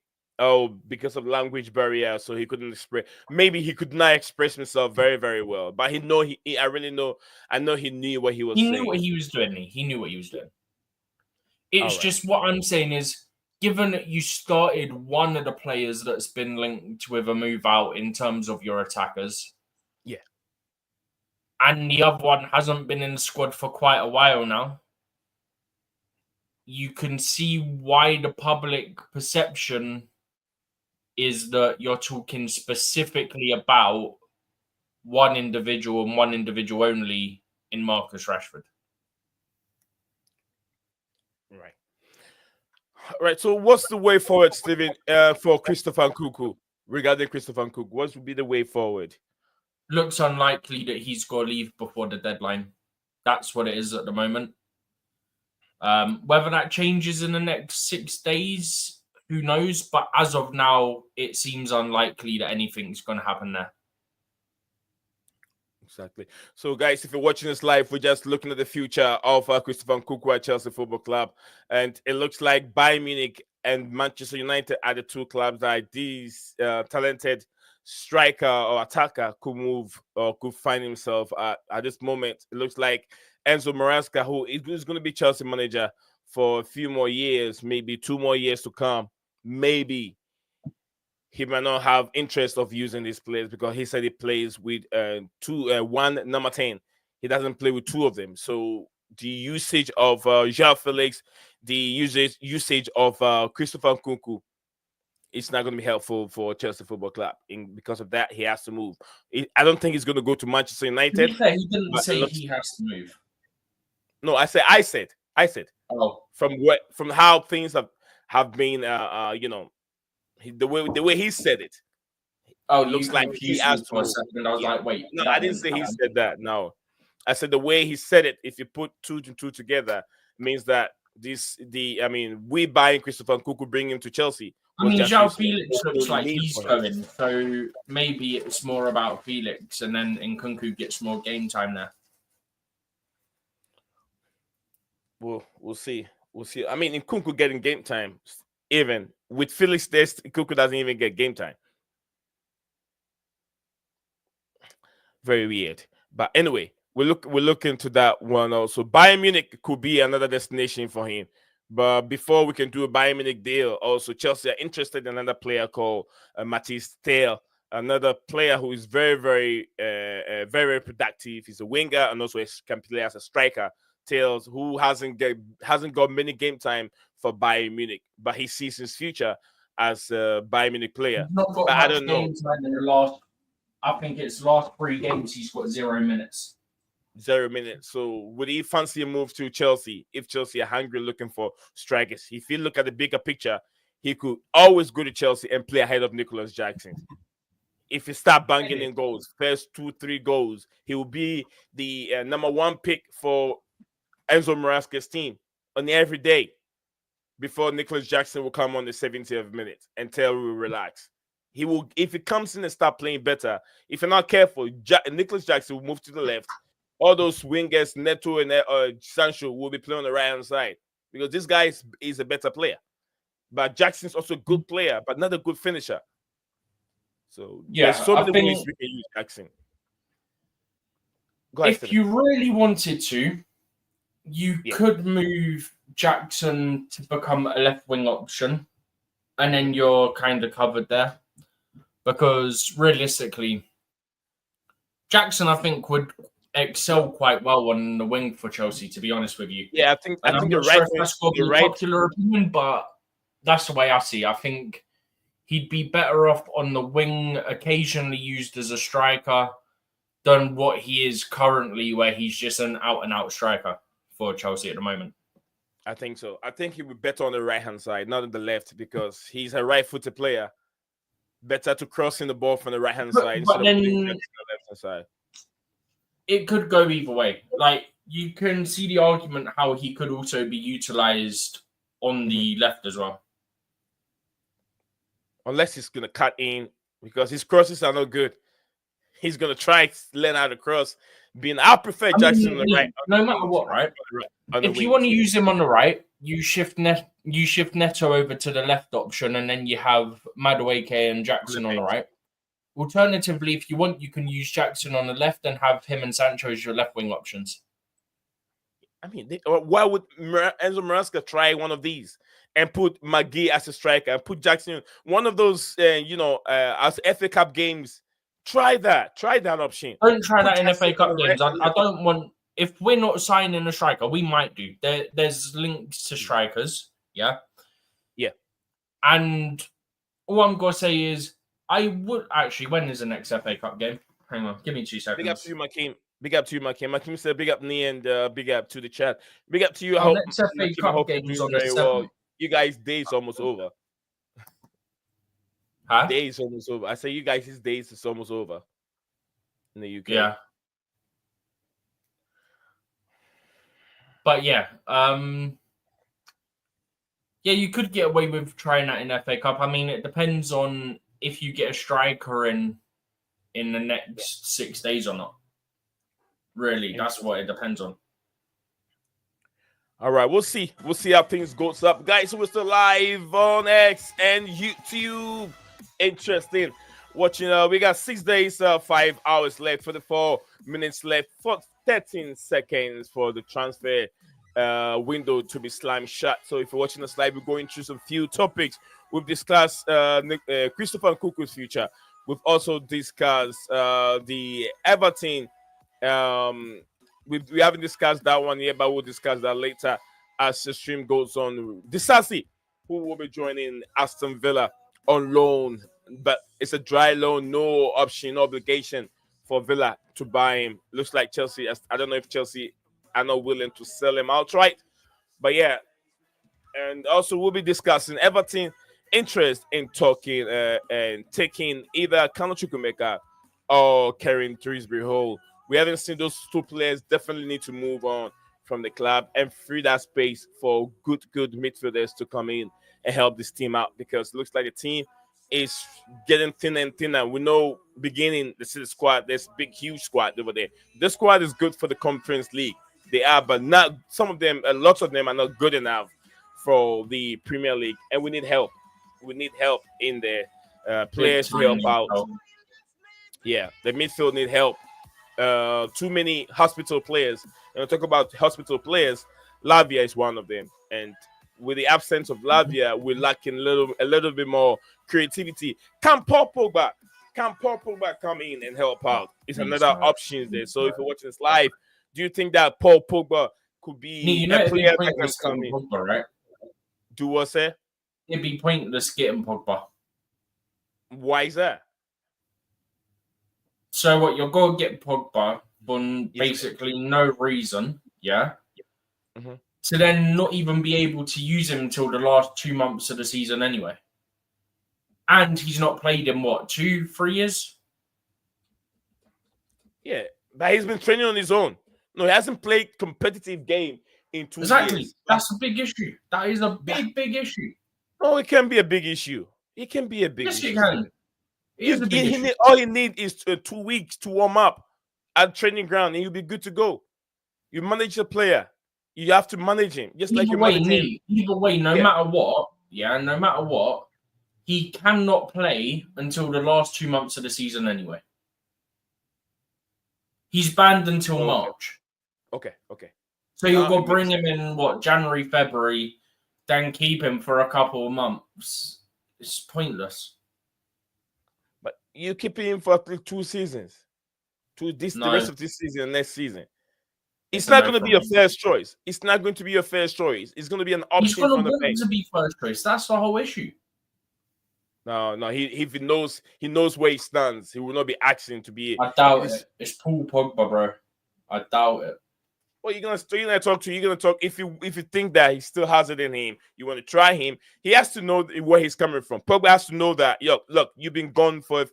because of language barrier, so he couldn't express. Maybe he could not express himself very, very well. But I know he knew what he was saying. He knew what he was doing. He knew what he was doing. It's just what I'm saying is, given that you started one of the players that's been linked with a move out in terms of your attackers, and the other one hasn't been in the squad for quite a while now, you can see why the public perception is that you're talking specifically about one individual and one individual only in Marcus Rashford. Right. Right. So, what's the way forward, Stephen, for Christopher Nkunku? Regarding Christopher Nkunku, what would be the way forward? Looks unlikely that he's going to leave before the deadline. That's what it is at the moment. Whether that changes in the next 6 days, who knows? But as of now, it seems unlikely that anything's going to happen there. Exactly. So, guys, if you're watching this live, we're just looking at the future of Christopher Nkunku at Chelsea Football Club, and it looks like Bayern Munich and Manchester United are the two clubs that these talented striker or attacker could move or could find himself at this moment. It looks like Enzo Maresca, who is going to be Chelsea manager for a few more years, maybe 2 more years to come, maybe he might not have interest of using these players because he said he plays with one number 10. He doesn't play with 2 of them. So the usage of João Felix, the usage of Christopher Nkunku, it's not going to be helpful for Chelsea Football Club. Because of that, he has to move. I don't think he's going to go to Manchester United. He didn't say he has to move. No, I said. Oh, from how things have been, the way he said it. Oh, it looks like he has to. For a second. I was like, wait. No, I didn't say he said that. No, I said the way he said it. If you put 2 and 2 together, means that we buying Christopher Nkunku, bring him to Chelsea. I mean, João Felix looks like he's going, so maybe it's more about Felix, and then Nkunku gets more game time there. We'll see. I mean, Nkunku getting game time, even with Felix, Nkunku doesn't even get game time. Very weird. But anyway, we'll look into that one also. Bayern Munich could be another destination for him. But before we can do a Bayern Munich deal, also Chelsea are interested in another player called Mathis Tel, another player who is very, very, very productive. He's a winger and also can play as a striker. Tales, who hasn't got many game time for Bayern Munich, but he sees his future as a Bayern Munich player. He's not got but much I don't know. game time in the last. I think it's last 3 games he's got 0 minutes. 0 minutes. So would he fancy a move to Chelsea if Chelsea are hungry looking for strikers? If you look at the bigger picture, he could always go to Chelsea and play ahead of Nicholas Jackson. If he start banging in goals, first 2-3 goals, he will be the number 1 pick for Enzo Maresca's team on every day before Nicholas Jackson will come on the 70th minute and Taylor will relax. He will, if he comes in and start playing better, if you're not careful, Nicholas Jackson will move to the left. All those wingers, Neto and Sancho, will be playing on the right-hand side because this guy is a better player. But Jackson's also a good player, but not a good finisher. So there's so many ways we can use Jackson. Go ahead, if you really wanted to, you could move Jackson to become a left wing option, and then you're kind of covered there. Because realistically, Jackson, I think, would excel quite well on the wing for Chelsea, to be honest with you. Yeah, I think you're right. Sure if that's got to be a popular opinion, but that's the way I see it. I think he'd be better off on the wing, occasionally used as a striker, than what he is currently, where he's just an out-and-out striker for Chelsea at the moment. I think so. I think he would be better on the right-hand side, not on the left, because he's a right-footed player. Better to cross in the ball from the right-hand side but then, of the left-hand side. It could go either way. Like, you can see the argument how he could also be utilized on the left as well. Unless he's going to cut in, because his crosses are not good. He's going to try to learn how to cross. I prefer Jackson on the right. No matter what, right? If you want to use him on the right, you shift Neto over to the left option, and then you have Madueke and Jackson on the right. Alternatively, if you want, you can use Jackson on the left and have him and Sancho as your left wing options. I mean, why would Enzo Maresca try one of these and put McGee as a striker and put Jackson one of those, as FA Cup games? Try that option. Don't try that in FA Cup games. I don't want. If we're not signing a striker, we might do. There's links to strikers, yeah. And all I'm gonna say is, I would actually. When is the next FA Cup game? Hang on, give me 2 seconds. Big up to you, Makim. Big up to you, Makim. Makim said, "Big up me," and big up to the chat. Big up to you. Next FA Cup game is on the 7th. you guys' day is almost over. Huh? Day is almost over. I say you guys' days is almost over in the UK. Yeah. But yeah, you could get away with trying that in FA Cup. I mean, it depends on if you get a striker in the next 6 days or not. Really, that's what it depends on. All right, we'll see. We'll see how things goes up. Guys, we're still live on X and YouTube. Interesting. Watching, we got 6 days, 5 hours left, 44 minutes left, for 13 seconds for the transfer window to be slammed shut. So if you're watching us live, we're going through some few topics. We've discussed Christopher Nkunku's future. We've also discussed the Everton. We haven't discussed that one yet, but we'll discuss that later as the stream goes on. Disasi, who will be joining Aston Villa on loan, but it's a dry loan, no option, no obligation for Villa to buy him. Looks like Chelsea. I don't know if Chelsea are not willing to sell him outright, but yeah. And also we'll be discussing Everton interest in talking and taking either Chukwuemeka or carrying Dewsbury-Hall. We haven't seen those two players. Definitely need to move on from the club and free that space for good midfielders to come in and help this team out, because it looks like the team is getting thinner and thinner. We know beginning the City squad, there's a huge squad over there. This squad is good for the Conference League. They are, but not some of them, lots of them are not good enough for the Premier League, and we need help. We need help in the players to help out. Yeah, the midfield need help. Too many hospital players. And talk about hospital players, Lavia is one of them. And with the absence of Lavia, we're lacking a little bit more creativity. Can Paul Pogba come in and help out? It's another option there. So if you're watching this live, do you think that Paul Pogba could be a player that can come in? Pogba, right? Do what, say? It'd be pointless getting Pogba. Why is that? So what, you're going to get Pogba for basically no reason, yeah? Mm-hmm. To then not even be able to use him until the last 2 months of the season anyway. And he's not played in, 2-3 years? Yeah, but he's been training on his own. No, he hasn't played competitive game in 2 years. Exactly. That's a big issue. That is a big issue. No, it can be a big issue. It can be a big issue. Yes, it can. All you need is 2 weeks to warm up at training ground, and you'll be good to go. You manage the player. You have to manage him. Just like you manage him. Either way, no matter what, he cannot play until the last 2 months of the season anyway. He's banned until March. Okay. So you're going to bring him in, January, February, then keep him for a couple of months. It's pointless. But you keep him for 2 seasons. The rest of this season and next season. It's not going to be your first choice. It's not going to be your first choice. It's going to be an option. He's going to want to be first choice. That's the whole issue. No. If he knows where he stands, he will not be asking to be. I doubt it. It's Paul Pogba, bro. I doubt it. Well, you're gonna talk to. You're gonna talk if you think that he still has it in him. You want to try him. He has to know where he's coming from. Pogba has to know that. Look, you've been gone for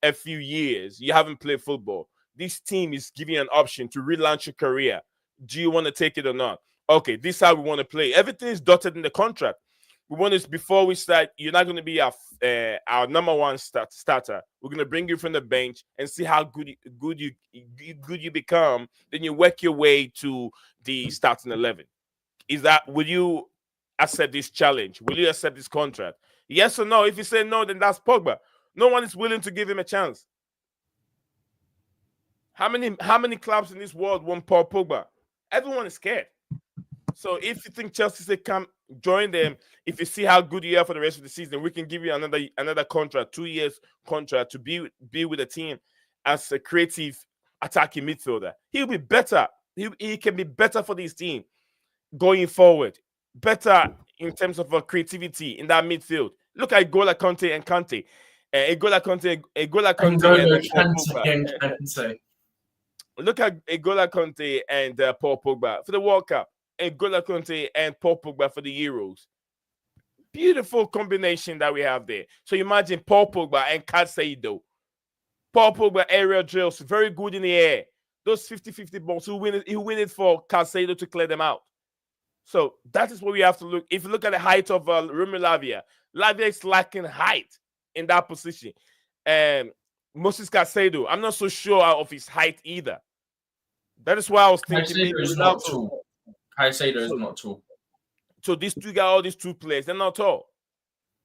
a few years. You haven't played football. This team is giving you an option to relaunch your career. Do you want to take it or not? Okay, this is how we want to play. Everything is dotted in the contract. We want this before we start. You're not going to be our number one starter. We're going to bring you from the bench and see how good you become. Then you work your way to the starting 11. Will you accept this challenge? Will you accept this contract? Yes or no? If you say no, then that's Pogba. No one is willing to give him a chance. How many clubs in this world want Paul Pogba? Everyone is scared. So if you think Chelsea say come join them, if you see how good you are for the rest of the season, we can give you another contract, 2 years contract to be with the team as a creative attacking midfielder. He'll be better. He can be better for this team going forward. Better in terms of creativity in that midfield. Look at N'Golo Kante and Kante. N'Golo Kante and Kante. Look at N'Golo Kante and Paul Pogba for the World Cup. N'Golo Kante and Paul Pogba for the Euros. Beautiful combination that we have there. So imagine Paul Pogba and Caicedo. Paul Pogba aerial drills, very good in the air. Those 50-50 balls, he'll win it for Caicedo to clear them out. So that is what we have to look. If you look at the height of Romelu Lavia, Lavia is lacking height in that position. Moses Caicedo, I'm not so sure of his height either. That is why I was thinking Caicedo maybe is not tall. Caicedo is not tall. So these two guys, all these two players, they're not tall.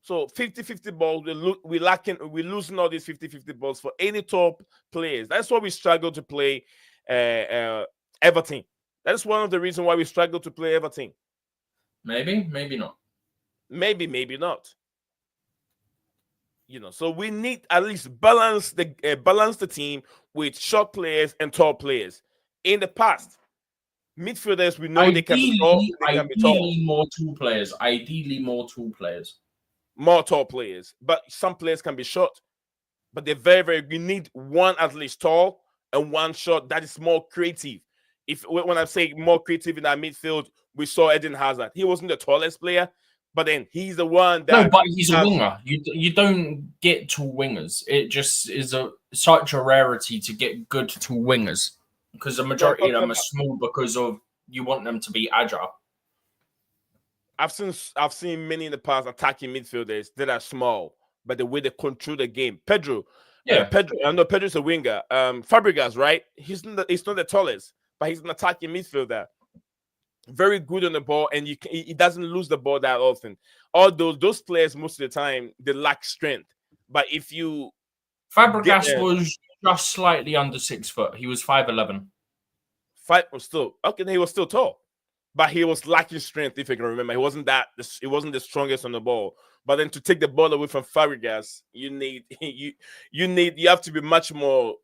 So 50-50 balls, we're losing all these 50-50 balls for any top players. That's why we struggle to play Everton. That's one of the reasons why we struggle to play Everton. Maybe not. Maybe not. So we need at least balance the team with short players and tall players. In the past, midfielders, we know they can be tall. Ideally, more tall players. Ideally, more tall players. More tall players, but some players can be short. But they're very, very. We need one at least tall and one short that is more creative. When I say more creative in our midfield, we saw Eden Hazard. He wasn't the tallest player, but then he's the one that. No, but he's a winger. You don't get tall wingers. It just is such a rarity to get good tall wingers because the majority of them are small because of you want them to be agile. I've seen many in the past attacking midfielders that are small, but the way they control the game. Pedro, I know Pedro's a winger. Fabregas, right? He's not the tallest, but he's an attacking midfielder. Very good on the ball, and he doesn't lose the ball that often. All those players, most of the time, they lack strength. But if you Fabregas was just slightly under 6 foot. He was 5'11". He was still tall. But he was lacking strength, if you can remember. He wasn't the strongest on the ball. But then to take the ball away from Fabregas, you have to be much more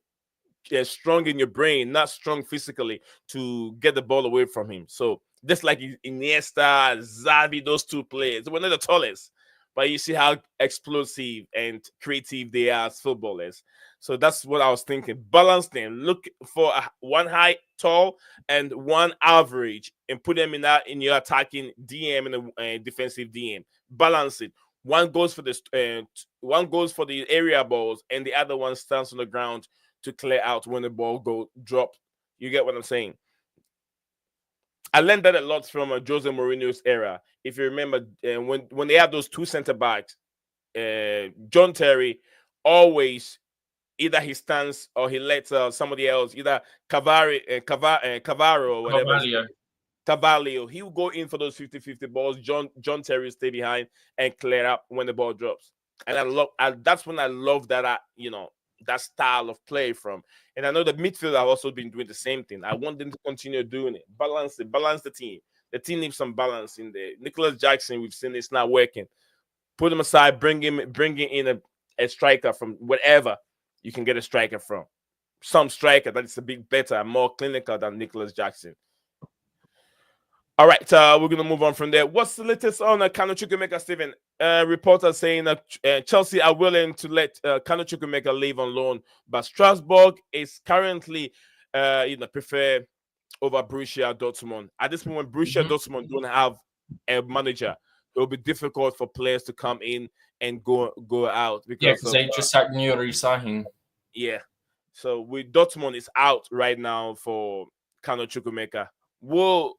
strong in your brain, not strong physically, to get the ball away from him. So just like Iniesta, Xavi, those two players, they were not the tallest, but you see how explosive and creative they are as footballers. So that's what I was thinking. Balance them. Look for one high, tall, and one average, and put them in your attacking DM and a defensive DM. Balance it. One goes for the area balls, and the other one stands on the ground to clear out when the ball drops. You get what I'm saying? I learned that a lot from Jose Mourinho's era. If you remember, when they have those two center backs, John Terry always either he stands or he lets somebody else, either Cavaro or whatever. Carvalho, he will go in for those 50-50 balls. John Terry stay behind and clear up when the ball drops. And that's when I love that that style of play from. And I know the midfield have also been doing the same thing. I want them to continue doing it. Balance the team. The team needs some balance in there. Nicholas Jackson, we've seen it's not working. Put him aside, bring in a striker from wherever you can get a striker from. Some striker that is a bit better, more clinical than Nicholas Jackson. All right, we're going to move on from there. What's the latest on Kanu Chukwuemeka, Stephen? Reporters saying that Chelsea are willing to let Kanu Chukwuemeka leave on loan, but Strasbourg is currently, prefer over Borussia Dortmund. At this moment, Borussia Dortmund don't have a manager. It will be difficult for players to come in and go out because they just sacked Nuri Sahin. Yeah, so Dortmund is out right now for Kanu Chukwuemeka. What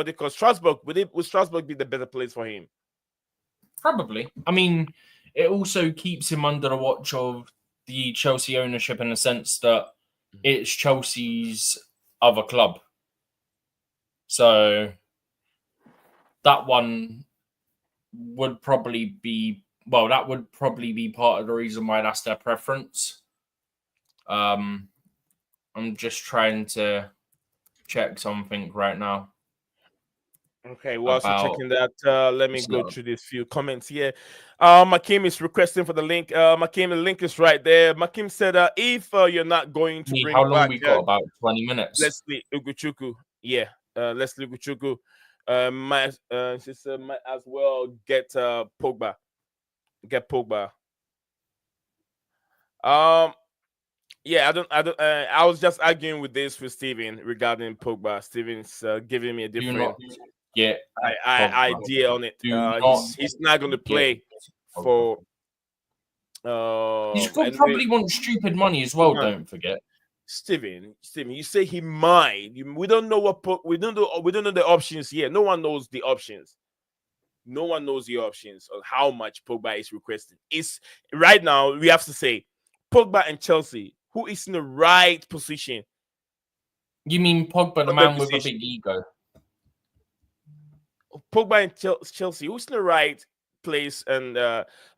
do you call Strasbourg? Would Strasbourg be the better place for him? Probably. I mean, it also keeps him under the watch of the Chelsea ownership in the sense that it's Chelsea's other club. So that one would probably be part of the reason why that's their preference. I'm just trying to check something right now. Okay, whilst you're checking that, let me go through these few comments here. Makim is requesting for the link. Makim, the link is right there. Makim said, if you're not going to bring how long back, we got? About 20 minutes. Leslie Ugochukwu. Yeah, Leslie Ugochukwu. She said might as well get Pogba. Get Pogba. Yeah, I was just arguing with Steven regarding Pogba. Steven's giving me a different get idea on it. He's not going to play for. He's probably want stupid money as well. Don't forget, Steven. You say he might. We don't know we don't know the options here. No one knows the options. No one knows the options on how much Pogba is requesting. It's right now. We have to say Pogba and Chelsea. Who is in the right position? You mean Pogba, the man with a big ego? Pogba and Chelsea. Who's in the right place and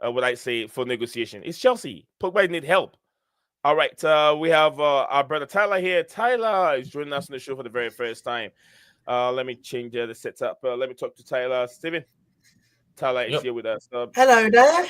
what I say for negotiation? It's Chelsea. Pogba need help. All right, we have our brother Tyler here. Tyler is joining us on the show for the very first time. Let me change the setup. Let me talk to Tyler. Steven, Tyler is here with us. Hello there.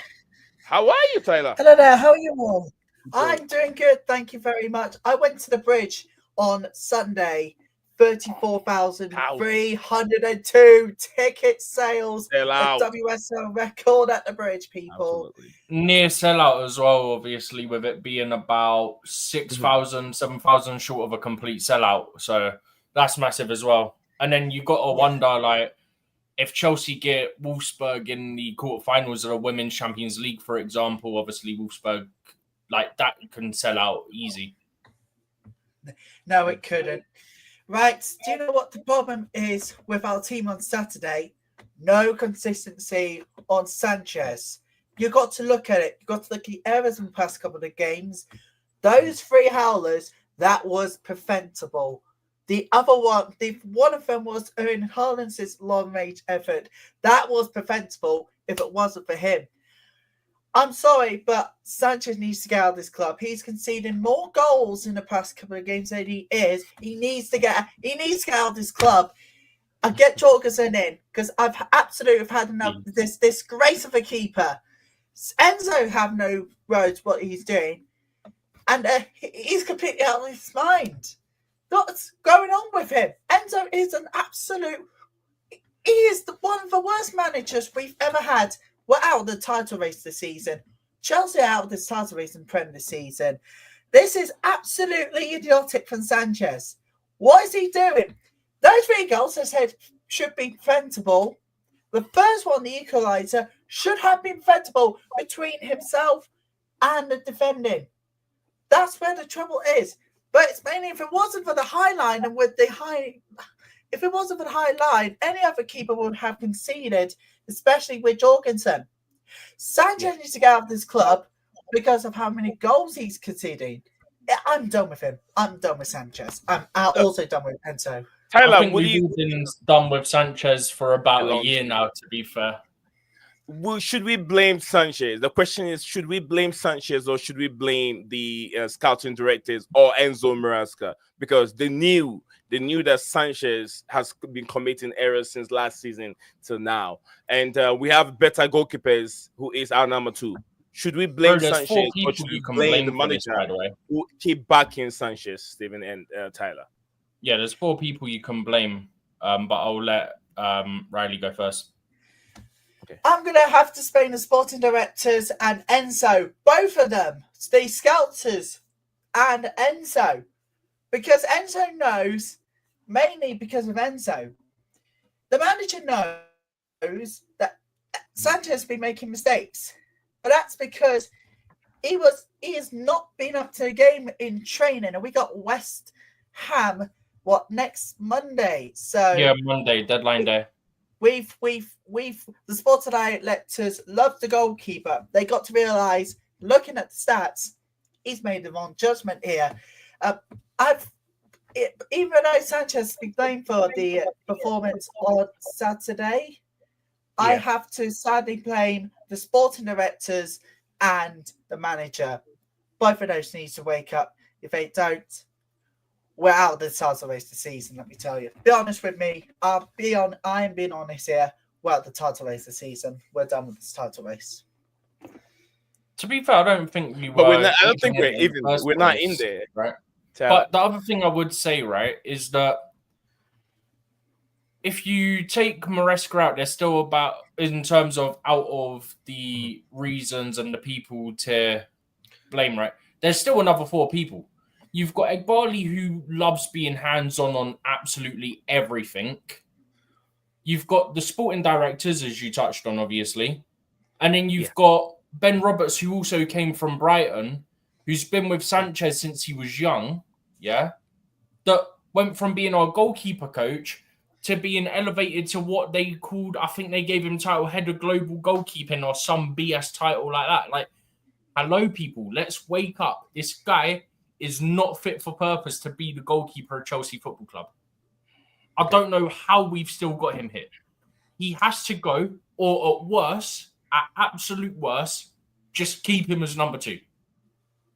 How are you, Tyler? Hello there. How are you all? I'm doing good. Thank you very much. I went to the bridge on Sunday. 34,302 ticket sales. A WSL record at the bridge, people. Absolutely. Near sellout as well, obviously, with it being about 6,000, 7,000 short of a complete sellout. So that's massive as well. And then you got to wonder, like, if Chelsea get Wolfsburg in the quarterfinals of the Women's Champions League, for example, obviously Wolfsburg, like, that can sell out easy. No, it couldn't. Right, do you know what the problem is with our team on Saturday? No consistency on Sanchez. You got to look at it. You got to look at the errors in the past couple of games. Those 3 howlers, that was preventable. The other one of them was Erling Haaland's long-range effort. That was preventable if it wasn't for him. I'm sorry, but Sanchez needs to get out of this club. He's conceding more goals in the past couple of games than he is. He needs to get out of this club and get Jorgensen in, because I've absolutely had enough of this disgrace of a keeper. Enzo have no roads what he's doing, and he's completely out of his mind. What's going on with him? Enzo is an absolute. He is one of the worst managers we've ever had. We're out of the title race this season. Chelsea are out of the title race in Prem this season. This is absolutely idiotic from Sanchez. What is he doing? Those 3 goals, I said, should be preventable. The first one, the equaliser, should have been preventable between himself and the defending. That's where the trouble is. But it's mainly if it wasn't for the high line and with the high... If it wasn't for the high line, any other keeper would have conceded, especially with Jorgensen. Sanchez needs to get out of this club because of how many goals he's conceding. I'm done with him. I'm done with Sanchez. I'm also done with Enzo. Tyler, I think we've been done with Sanchez for about a year now, to be fair. Should we blame Sanchez? The question is, should we blame Sanchez or should we blame the scouting directors or Enzo Maresca? Because they knew that Sanchez has been committing errors since last season till now. And we have better goalkeepers, who is our number 2. Should we blame Sanchez or should we blame the manager who keep backing Sanchez, Steven and Tyler? Yeah, there's 4 people you can blame, but I'll let Riley go first. Okay. I'm going to have to blame the sporting directors and Enzo, both of them, the scouters and Enzo, because Enzo knows, mainly because of Enzo, the manager knows that Sanchez has been making mistakes, but that's because he has not been up to the game in training, and we got West Ham next Monday. So yeah, Monday, deadline day. We've the sports directors love the goalkeeper. They got to realize, looking at the stats, he's made the wrong judgment here. Even though Sanchez has been blamed for the performance on Saturday, I have to sadly blame the sporting directors and the manager. Both of those need to wake up. If they don't, we're out of the title race this season, let me tell you. Be honest with me. I am being honest here. We're out of the title race this season. We're done with this title race. To be fair, I don't think we were. But I don't think we're even. We're not in there, right? But the other thing I would say, right, is that if you take Maresca out, there's still about, in terms of out of the reasons and the people to blame, right, there's still another 4 people. You've got Egbali, who loves being hands-on on absolutely everything. You've got the sporting directors, as you touched on, obviously. And then you've got Ben Roberts, who also came from Brighton, who's been with Sanchez since he was young, that went from being our goalkeeper coach to being elevated to what they called, I think they gave him title head of global goalkeeping or some BS title like that. Like, hello, people, let's wake up. This guy is not fit for purpose to be the goalkeeper of Chelsea Football Club. I don't know how we've still got him here. He has to go, or at worst, at absolute worst, just keep him as number 2.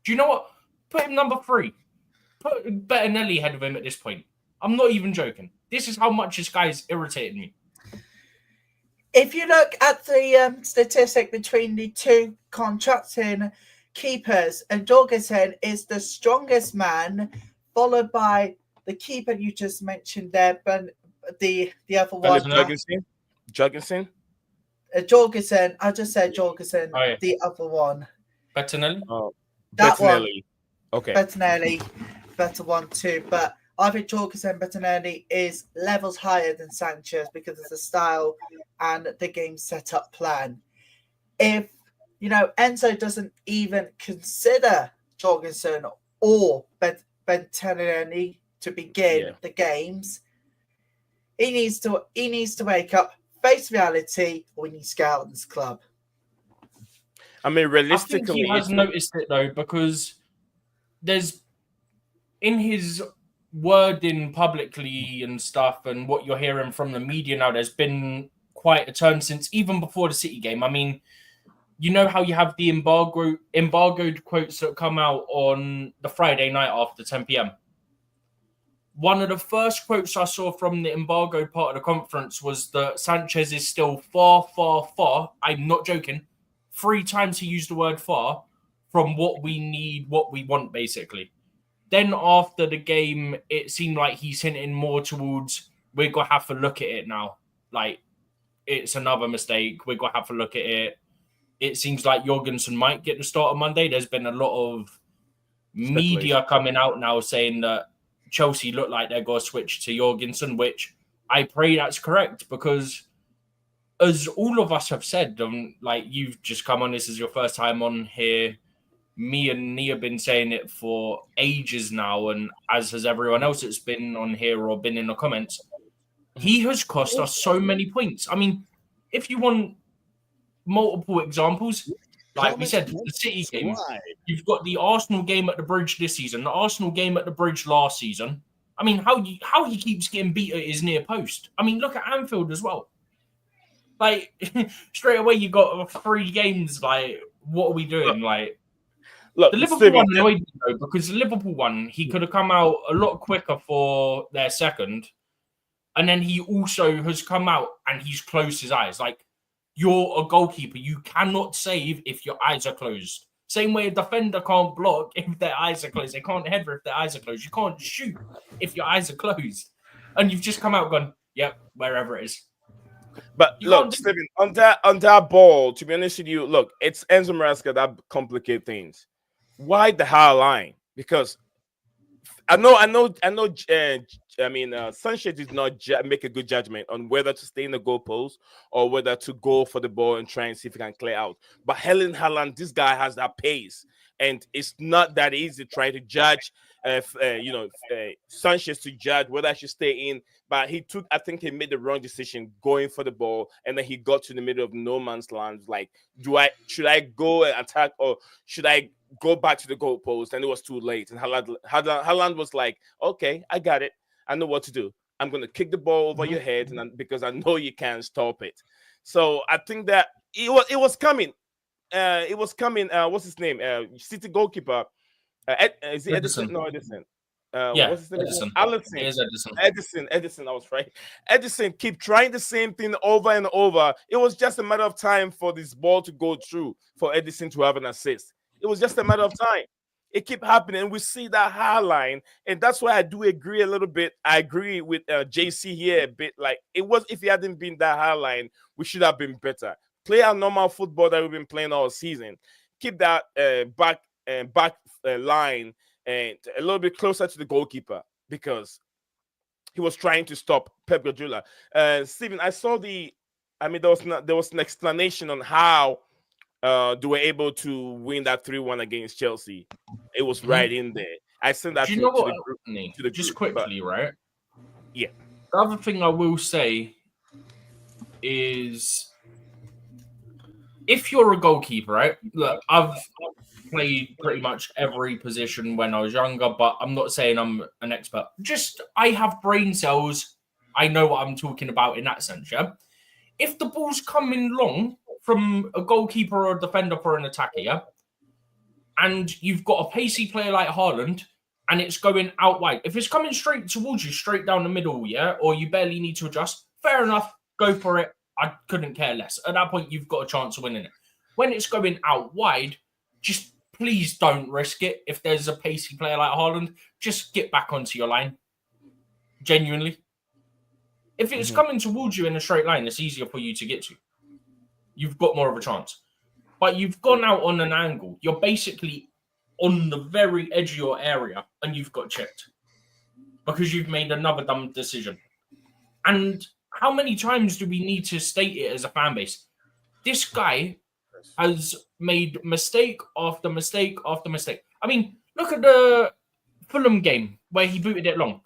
Do you know what? Put him number 3. Put Bettinelli ahead of him at this point. I'm not even joking. This is how much this guy is irritating me. If you look at the statistic between the two contracting keepers, and Jorgensen is the strongest man, followed by the keeper you just mentioned there, but the other one. Jorgensen? Jorgensen. I just said Jorgensen. Oh, yeah. The other one. Bettinelli? Oh, That Bettinelli. one. Okay. Bettinelli, better one too. But I think Jorgensen Bettinelli is levels higher than Sanchez because of the style and the game setup plan. If, Enzo doesn't even consider Jorgensen or Bettinelli to begin the games, he needs to wake up, face reality, or we need to get out of this club. I mean, realistically, I think he has noticed it though, because there's in his wording publicly and stuff, and what you're hearing from the media now, there's been quite a turn since even before the City game. I mean, you know how you have the embargoed quotes that come out on the Friday night after 10 p.m. One of the first quotes I saw from the embargoed part of the conference was that Sanchez is still far, far, far, I'm not joking, 3 times he used the word far, from what we need, what we want, basically. Then after the game, it seemed like he's hinting more towards, we're going to have to look at it now. Like, it's another mistake. We're going to have to look at it. It seems like Jorgensen might get the start on Monday. There's been a lot of media coming out now saying that Chelsea look like they're going to switch to Jorgensen, which I pray that's correct, because as all of us have said, like, you've just come on, this is your first time on here. Me and Nia have been saying it for ages now, and as has everyone else that's been on here or been in the comments, he has cost us so many points. I mean, if you want multiple examples, like we said, the City game, you've got the Arsenal game at the Bridge this season, the Arsenal game at the Bridge last season. I mean, how he keeps getting beat at his near post. I mean, look at Anfield as well. Like, straight away you got 3 games. Like, what are we doing? Like, look, the Liverpool one annoyed me though, because the Liverpool one, he could have come out a lot quicker for their second, and then he also has come out and he's closed his eyes. Like, you're a goalkeeper, you cannot save if your eyes are closed. Same way a defender can't block if their eyes are closed. They can't header if their eyes are closed. You can't shoot if your eyes are closed. And you've just come out and gone, yep, wherever it is. But look, Stephen, on that ball, to be honest with you, look, it's Enzo Maresca that complicate things. Why the high line? Because I know. Sanchez did not make a good judgment on whether to stay in the goalpost or whether to go for the ball and try and see if he can clear out. But Erling Haaland, this guy has that pace, and it's not that easy trying to judge. Sanchez to judge whether I should stay in. But I think he made the wrong decision going for the ball, and then he got to the middle of no man's land. Like, should I go and attack, or should I go back to the goalpost? And it was too late. And Haaland was like, okay, I got it. I know what to do. I'm going to kick the ball over your head, because I know you can't stop it. So I think that it was coming. It was coming. What's his name? City goalkeeper. Is it Edison? No, Edison. What's his name? Edison. Allison. It is Edison. Edison. I was right. Edison keep trying the same thing over and over. It was just a matter of time for this ball to go through, for Edison to have an assist. It was just a matter of time. It keep happening, and we see that high line, and that's why I do agree a little bit. I agree with JC here a bit. Like, it was, if it hadn't been that high line, we should have been better. Play our normal football that we've been playing all season. Keep that back line and a little bit closer to the goalkeeper, because he was trying to stop Pep Guardiola. Stephen, I saw there was an explanation on how they were able to win that 3-1 against Chelsea. It was right in there. I sent that Do you know to what? the group. Anthony? To the Just group, but quickly, right? yeah. The other thing I will say is, if you're a goalkeeper, right? Look, I've played pretty much every position when I was younger, but I'm not saying I'm an expert. Just, I have brain cells. I know what I'm talking about in that sense, yeah? If the ball's coming long from a goalkeeper or a defender for an attacker, yeah? And you've got a pacey player like Haaland, and it's going out wide. If it's coming straight towards you, straight down the middle, yeah, or you barely need to adjust, fair enough, go for it. I couldn't care less. At that point, you've got a chance of winning it. When it's going out wide, just please don't risk it. If there's a pacey player like Haaland, just get back onto your line. Genuinely. If it's coming towards you in a straight line, it's easier for you to get to. You've got more of a chance. But you've gone out on an angle. You're basically on the very edge of your area, and you've got chipped because you've made another dumb decision. And how many times do we need to state it as a fan base? This guy has made mistake after mistake after mistake. I mean, look at the Fulham game where he booted it long.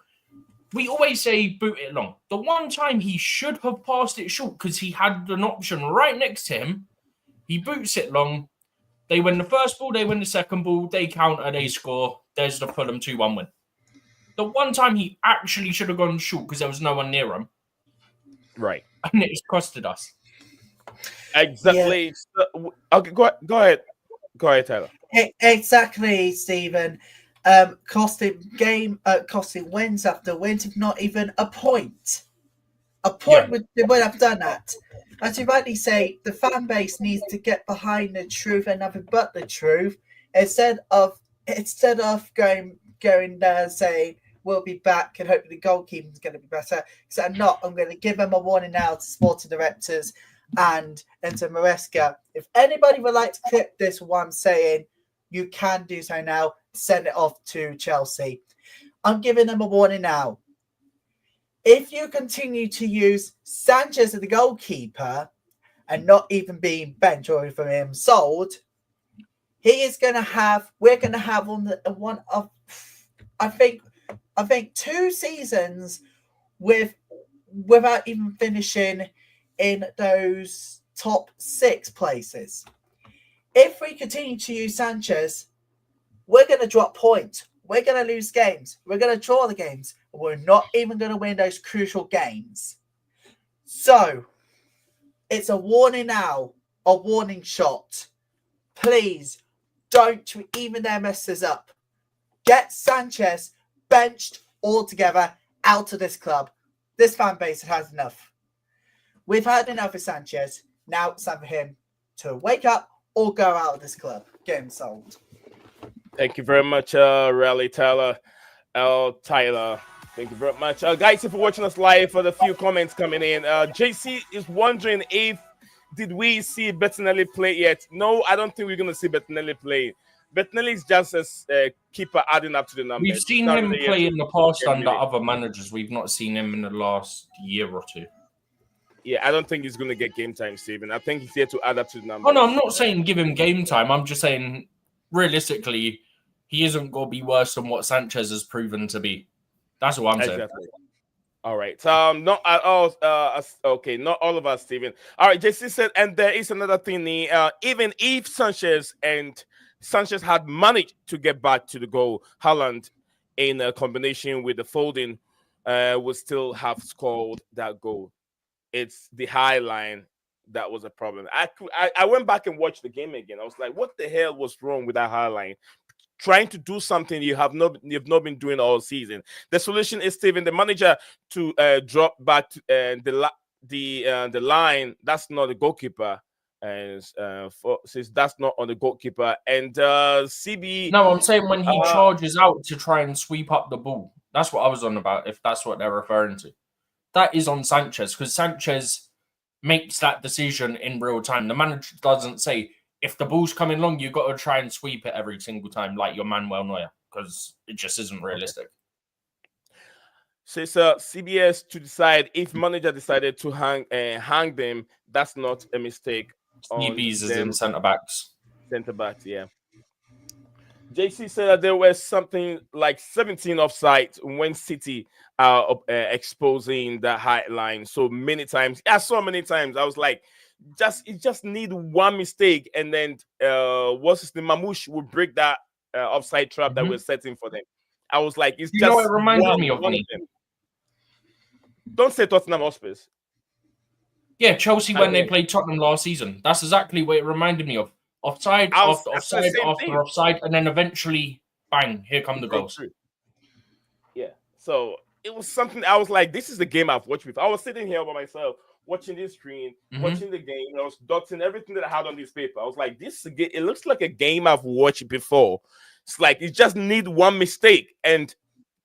We always say boot it long. The one time he should have passed it short because he had an option right next to him, he boots it long. They win the first ball, they win the second ball, they counter, they score. There's the Fulham 2-1 win. The one time he actually should have gone short because there was no one near him. Right. And it's costed us. Exactly. Yeah. Okay, go ahead. Go ahead, Tyler. Exactly, Stephen. Costing wins after wins, if not even a point. A point would have done that. As you rightly say, the fan base needs to get behind the truth and nothing but the truth, instead of going there and saying we'll be back and hopefully the goalkeeping is going to be better. Because I'm going to give them a warning now to sporting directors and to Maresca. If anybody would like to clip this one saying you can do so now, send it off to Chelsea. I'm giving them a warning now. If you continue to use Sanchez as the goalkeeper and not even being benched or even him sold, we're going to have on the one of, I think 2 seasons without even finishing in those top 6 places. If we continue to use Sanchez, we're going to drop points. We're going to lose games. We're going to draw the games. We're not even going to win those crucial games. So, it's a warning now, a warning shot. Please, don't even dare mess this up. Get Sanchez benched altogether out of this club. This fan base has enough. We've had enough of Sanchez. Now it's time for him to wake up or go out of this club. Get him sold. Thank you very much, Raleigh Tyler. Tyler, thank you very much. Guys, if you're watching us live, for the few comments coming in, JC is wondering did we see Bettinelli play yet? No, I don't think we're going to see Bettinelli play. Bettinelli is just a keeper adding up to the numbers. We've seen him play in the past under other managers. We've not seen him in the last year or two. Yeah, I don't think he's going to get game time, Stephen. I think he's here to add up to the numbers. Oh, no, I'm not saying give him game time. I'm just saying, realistically, he isn't going to be worse than what Sanchez has proven to be. That's what I'm saying. All right. Not all. Okay, not all of us, Stephen. All right. JC said, and there is another thing. Even if Sanchez had managed to get back to the goal, Haaland, in a combination with the Foden, would still have scored that goal. It's the high line that was a problem. I went back and watched the game again. I was like, what the hell was wrong with that high line? Trying to do something you've not been doing all season. The solution is, Stephen, the manager, to drop back to, the line. That's not the goalkeeper, and since that's not on the goalkeeper, and CB. No, I'm saying when he charges out to try and sweep up the ball. That's what I was on about. If that's what they're referring to, that is on Sanchez, because Sanchez makes that decision in real time. The manager doesn't say, if the ball's coming long, you've got to try and sweep it every single time like your Manuel Neuer, because it just isn't realistic. So it's CBS to decide if manager decided to hang them. That's not a mistake. CBs is in centre backs. Centre backs, yeah. JC said that there was something like 17 offsides when City are exposing the high line so many times. Yeah, so many times. I was like, it just need one mistake, and then what's his name? Mamouche will break that offside trap that we're setting for them. I was like, it's You just know what it reminded me of one me? of them. Don't say Tottenham Hotspurs. Yeah, Chelsea when they played Tottenham last season. That's exactly what it reminded me of. Offside, offside, offside, and then eventually, bang, here come the goals. Yeah. So it was something I was like, this is the game I've watched before. I was sitting here by myself, watching this screen, watching the game. I was dotting everything that I had on this paper. I was like, this is it looks like a game I've watched before. It's like it just need one mistake, and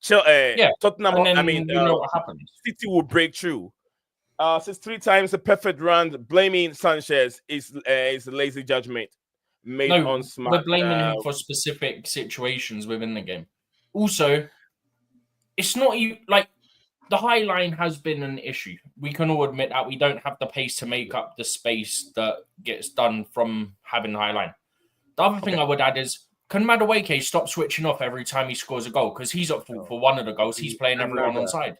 Tottenham. And then you know what happens. City will break through. Since 3 times a perfect run, blaming Sanchez is a lazy judgment made on smart. We're blaming him for specific situations within the game. Also, it's not you like the high line has been an issue. We can all admit that we don't have the pace to make up the space that gets done from having the high line. The other thing I would add is, can Madueke stop switching off every time he scores a goal? Because he's at fault for one of the goals. He's playing everyone on side.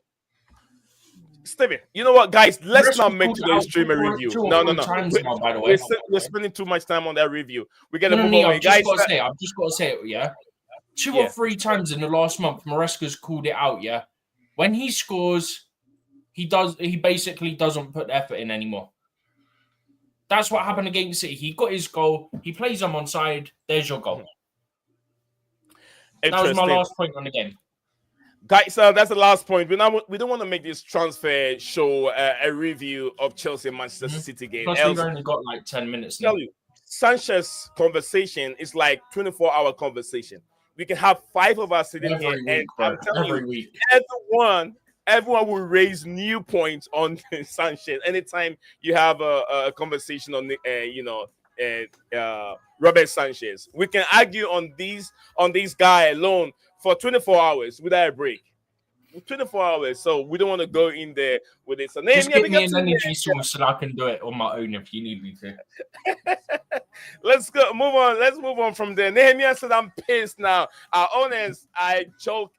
Steven, you know what, guys? Let's not make today's stream a review. No. By the way, we're spending too much time on that review. We're gonna move on, guys. I've just got to say it, yeah. 2 or 3 times in the last month, Maresca's called it out, yeah. When he scores, he basically doesn't put effort in anymore. That's what happened against City. He got his goal. He plays them on side. There's your goal. That was my last point on the game. Guys, that's the last point. We don't want to make this transfer show a review of Chelsea and Manchester City game. Plus, we've only got like 10 minutes now. Tell you, Sanchez conversation is like 24-hour conversation. We can have 5 of us sitting here, and I'm telling you, everyone will raise new points on Sanchez anytime you have a conversation on Robert Sanchez. We can argue on this guy alone for 24 hours without a break. 24 hours, so we don't want to go in there with it. So just give me an energy source so I can do it on my own if you need me to. Let's move on from there. Nehemiah said, I'm pissed now. Our owners, I joke,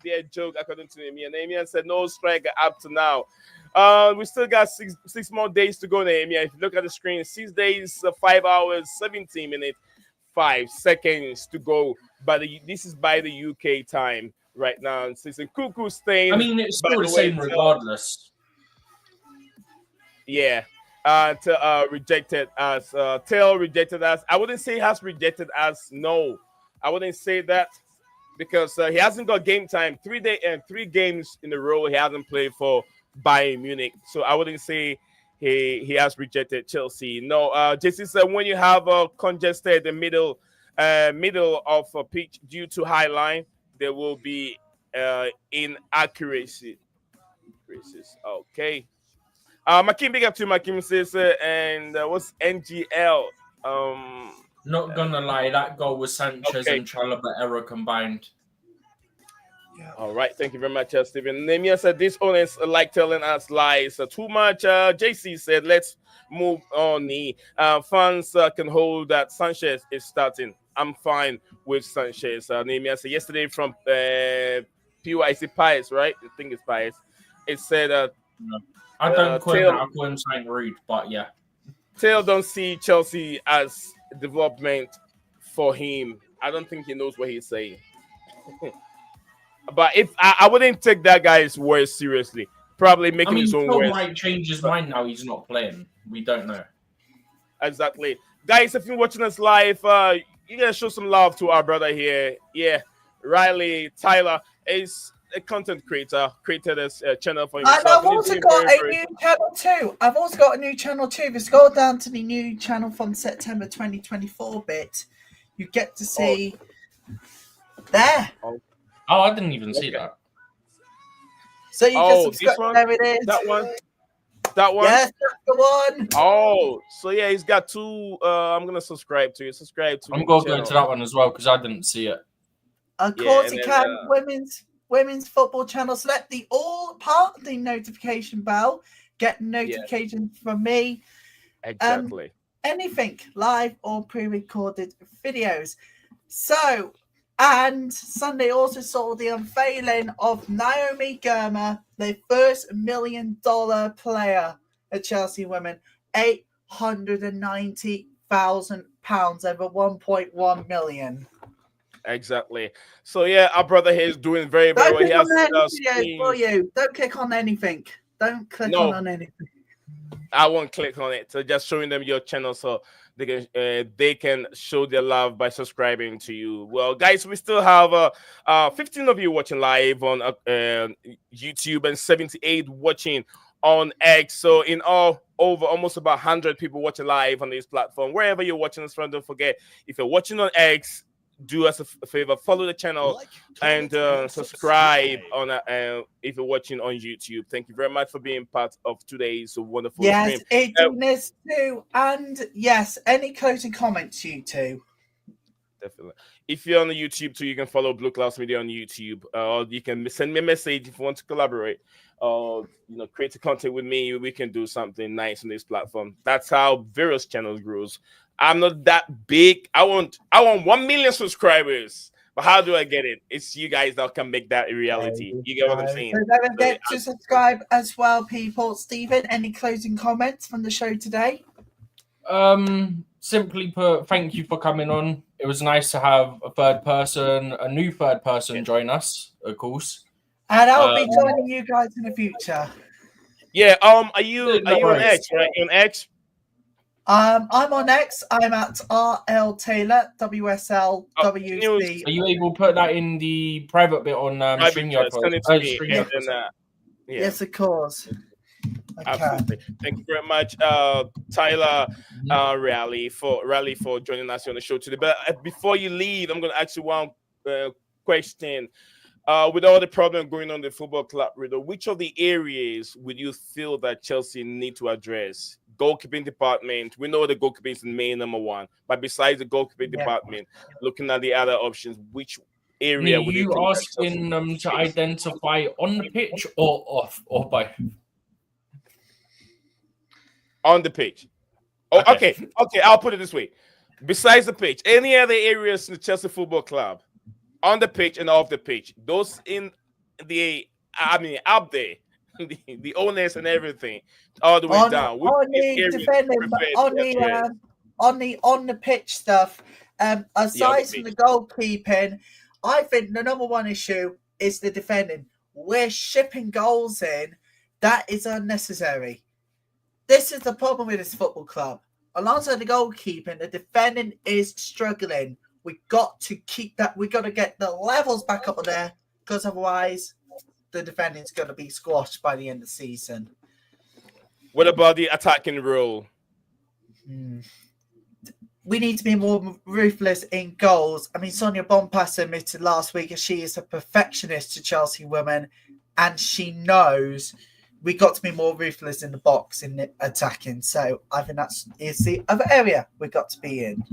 they joke according to Nehemiah. Nehemiah said, no striker up to now. We still got six more days to go, Nehemiah. If you look at the screen, 6 days, 5 hours, 17 minutes, 5 seconds to go. This is by the UK time right now. And since Nkunku staying, I mean, it's still the same regardless. Yeah. Rejected us. Tail rejected us. I wouldn't say has rejected us. No, I wouldn't say that because he hasn't got game time. 3 games in a row he hasn't played for Bayern Munich. So I wouldn't say he has rejected Chelsea. No, JC said when you have congested the middle of a pitch due to high line, there will be inaccuracy. Okay. Makim, big up to Makim says, and what's NGL? Not gonna lie, that goal was Sanchez and Chalobah error combined. Yeah. All right, thank you very much, Stephen. Nemia said this owners like telling us lies too much. JC said let's move on. The fans can hold that Sanchez is starting. I'm fine with Sanchez. Nemia said yesterday from PYC Pies, right? I think it's Pies. It said I don't call him saying rude, but yeah. Taylor don't see Chelsea as development for him. I don't think he knows what he's saying. But if I wouldn't take that guy's words seriously, probably making his own words. He might change his mind now. He's not playing. We don't know. Exactly, guys. If you're watching us live, you gotta show some love to our brother here. Yeah, Riley Tyler is a content creator, created a channel for himself. And I've also got a new channel too. I've also got a new channel too. If you scroll down to the new channel from September 2024 bit, you get to see there. Oh, I didn't even see that. So you can subscribe. There it is. That one. That one. Yes, that's the one. Oh, so yeah, he's got 2. I'm gonna subscribe to you. Subscribe to. I'm gonna go to that one as well because I didn't see it. Corsican women's women's football channel. Select the all part of the notification bell. Get notifications from me. Exactly. Anything live or pre-recorded videos. So, and Sunday also saw the unveiling of Naomi Girma, the first $1 million player at Chelsea Women, £890,000 over 1.1 million. Exactly. So yeah, our brother here is doing very, very well. He has for you. Don't click on anything. Don't click on anything. I won't click on it. So just showing them your channel so they can show their love by subscribing to you. Well, guys, we still have 15 of you watching live on YouTube and 78 watching on X. So in all, over almost about 100 people watching live on this platform. Wherever you're watching us from, don't forget, if you're watching on X, do us a favor, follow the channel and subscribe on if you're watching on YouTube. Thank you very much for being part of today's wonderful stream. Yes, too. And yes, any closing comments, you two? Definitely. If you're on the YouTube too, you can follow Blueclouds Media on YouTube, or you can send me a message if you want to collaborate, or create a content with me. We can do something nice on this platform. That's how various channels grows. I'm not that big. I want 1 million subscribers. But how do I get it? It's you guys that can make that a reality. You get what I'm saying? So don't forget to subscribe as well, people. Stephen, any closing comments from the show today? Simply put, thank you for coming on. It was nice to have a new third person join us, of course. And I'll be joining you guys in the future. Yeah. Are you on X? Right? On X? I'm on X. I'm at RL Taylor, WSLWC. Are you able to put that in the private bit on StreamYard? Yes, of course. Absolutely. Thank you very much, Tyler Raleigh for joining us on the show today. But before you leave, I'm going to ask you one question. With all the problem going on in the football club, which of the areas would you feel that Chelsea need to address? Goalkeeping department. We know the goalkeeping is the main number one, but besides the goalkeeping department, looking at the other options, which area would you asking them to identify on the pitch or off or both? On the pitch. Oh, okay. I'll put it this way: besides the pitch, any other areas in the Chelsea Football Club, on the pitch and off the pitch, those in the, up there, the owners and everything, all the way down. On the pitch stuff. Aside from the goalkeeping, I think the number one issue is the defending. We're shipping goals in. That is unnecessary. This is the problem with this football club. Alongside the goalkeeping, the defending is struggling. We got to keep that. We got to get the levels back up there, because otherwise, the defending is going to be squashed by the end of the season. What about the attacking role? We need to be more ruthless in goals. I mean, Sonia Bonpass admitted last week that she is a perfectionist to Chelsea women, and she knows we got to be more ruthless in the box in the attacking. So I think is the other area we got to be in.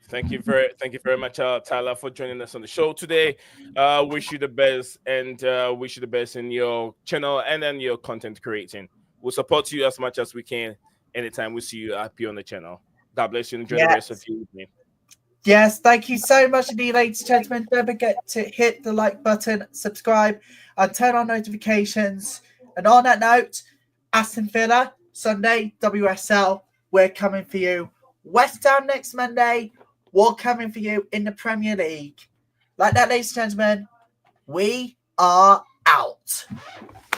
Thank you very much, Tyler, for joining us on the show today. Wish you the best, and wish you the best in your channel and then your content creating. We'll support you as much as we can anytime we see you happy on the channel. God bless you. Enjoy the rest of your evening. Yes, thank you so much indeed, ladies and gentlemen. Don't forget to hit the like button, subscribe, and turn on notifications. And on that note, Aston Villa, Sunday, WSL, we're coming for you. West Ham next Monday, we're coming for you in the Premier League. Like that, ladies and gentlemen, we are out.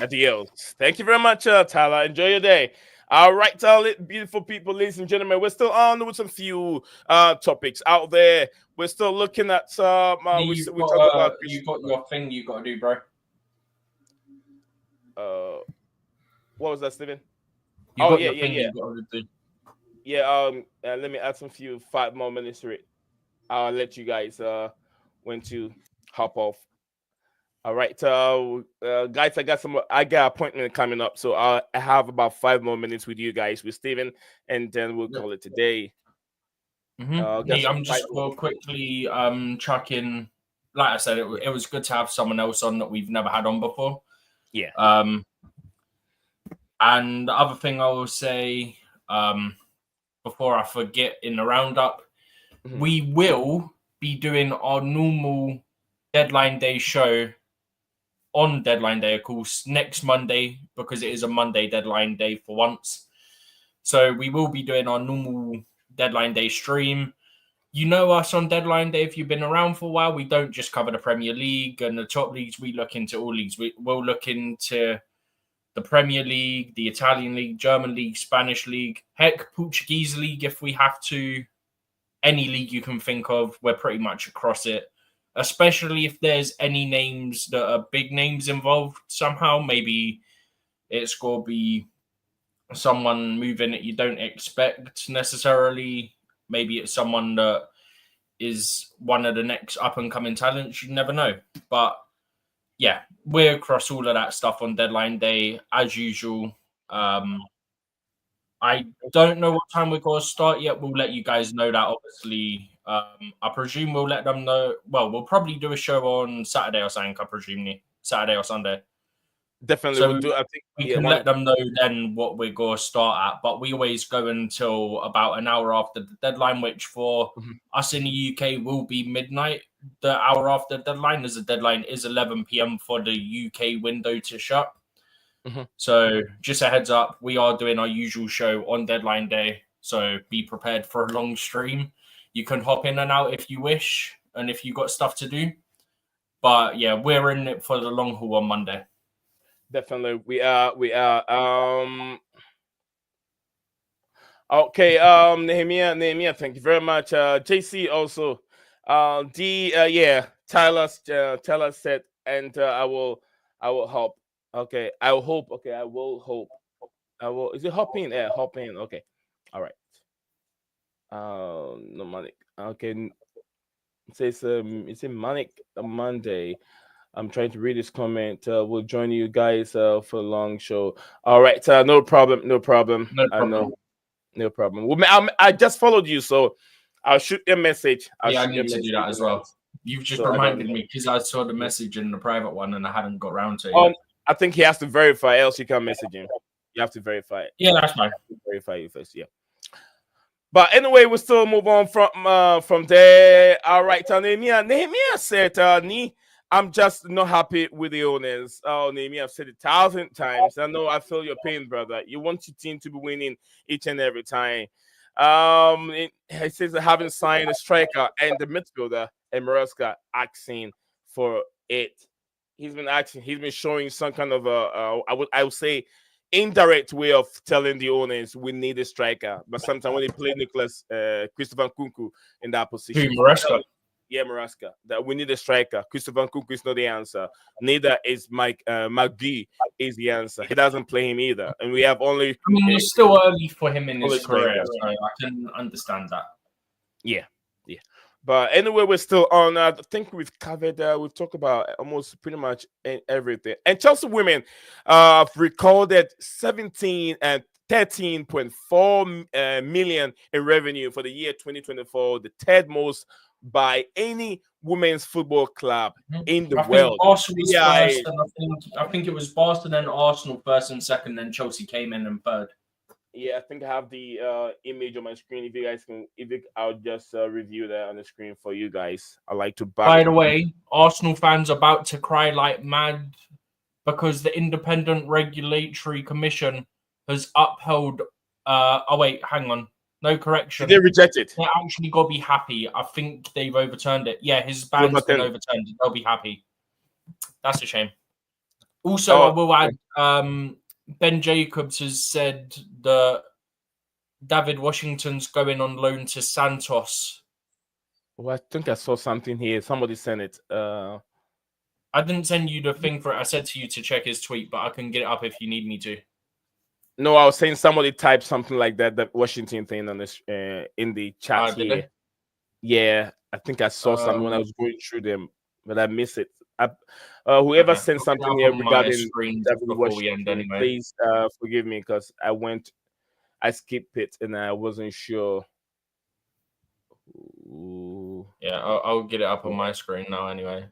Adios. Thank you very much, Tyler. Enjoy your day. All right, beautiful people, ladies and gentlemen, we're still on with some few topics out there. We're still looking at you got your thing you got to do, bro. What was that, Steven? Let me add some 5 more minutes to it. I'll let you guys when to hop off. All right, guys, I got an appointment coming up, so I have about 5 more minutes with you guys, with Steven, and then we'll call it today. I'm just quickly chuck in like I said, it was good to have someone else on that we've never had on before. Yeah. And the other thing I will say, before I forget in the roundup, we will be doing our normal deadline day show on deadline day, of course, next Monday, because it is a Monday deadline day for once. So we will be doing our normal deadline day stream. You know us on deadline day. If you've been around for a while, we don't just cover the Premier League and the top leagues. We look into all leagues. We'll look into the Premier League, the Italian League, German League, Spanish League, heck, Portuguese League if we have to. Any league you can think of, we're pretty much across it. Especially if there's any names that are big names involved somehow. Maybe it's going to be someone moving that you don't expect necessarily. Maybe it's someone that is one of the next up-and-coming talents. You never know. But, yeah, we're across all of that stuff on deadline day, as usual. I don't know what time we're going to start yet. We'll let you guys know that, obviously. I presume we'll let them know. Well, we'll probably do a show on Saturday or something, I presume. Saturday or Sunday. Definitely, So we'll do. I think we can let them know then what we're going to start at. But we always go until about an hour after the deadline, which for us in the UK will be midnight. The hour after the deadline, as the deadline is 11 p.m. for the UK window to shut. So just a heads up, we are doing our usual show on deadline day. So be prepared for a long stream. You can hop in and out if you wish, and if you got stuff to do. But yeah, we're in it for the long haul on Monday. Definitely, we are. Okay, Nehemiah, thank you very much. JC also. Tyler said, and I will help. Okay, I will hope. Okay, I will hope. I will. Is it hopping? Yeah, hopping. Okay, all right. No Manic. Okay, it says it's in Manic Monday. I'm trying to read this comment. We'll join you guys for a long show. All right, no problem. No problem. No problem. I just followed you, so I'll shoot you a message. I need to do that as well. You've just reminded me because I saw the message in the private one and I hadn't got around to it. I think he has to verify, else you can't message him. You have to verify it. Yeah, that's fine. Verify you first, yeah. But anyway, we'll still move on from there. All right, Nehemiah said, I'm just not happy with the owners. Oh, Nehemiah, I've said it 1,000 times. I know I feel your pain, brother. You want your team to be winning each and every time. He says they haven't signed a striker and the midfielder, and Maresca asking for it. He's been showing some kind of I would say indirect way of telling the owners we need a striker. But sometimes when they play Christopher Nkunku in that position, Maresca. Yeah, Maresca, that we need a striker. Christopher Nkunku is not the answer. Neither is McGee is the answer. He doesn't play him either. And we have only... I mean, it's still early for him in his career, so I can understand that. Yeah. But anyway, we're still on. I think we've covered, we've talked about almost pretty much everything. And Chelsea women have recorded 17 and 13.4 million in revenue for the year 2024, the third most by any women's football club in the world. Arsenal was first, and I think it was Boston and Arsenal first and second, then Chelsea came in and third. Yeah, I think I have the image on my screen. If you guys can, I'll just review that on the screen for you guys. I like to. By the way, Arsenal fans are about to cry like mad because the Independent Regulatory Commission has upheld. Oh wait, hang on. No correction. They rejected. They actually got to be happy. I think they've overturned it. Yeah, his ban's been overturned. They'll be happy. That's a shame. Also, I will add. Ben Jacobs has said that David Washington's going on loan to Santos. Well, I think I saw something here. Somebody sent it. I didn't send you the thing for it. I said to you to check his tweet, but I can get it up if you need me to. No, I was saying somebody typed something like that, the Washington thing on this in the chat here. Yeah, I think I saw something when I was going through them, but I missed it. Whoever sent something here regarding Washington, anyway. Please forgive me because I skipped it and I wasn't sure. Yeah, I'll get it up on my screen now. Anyway,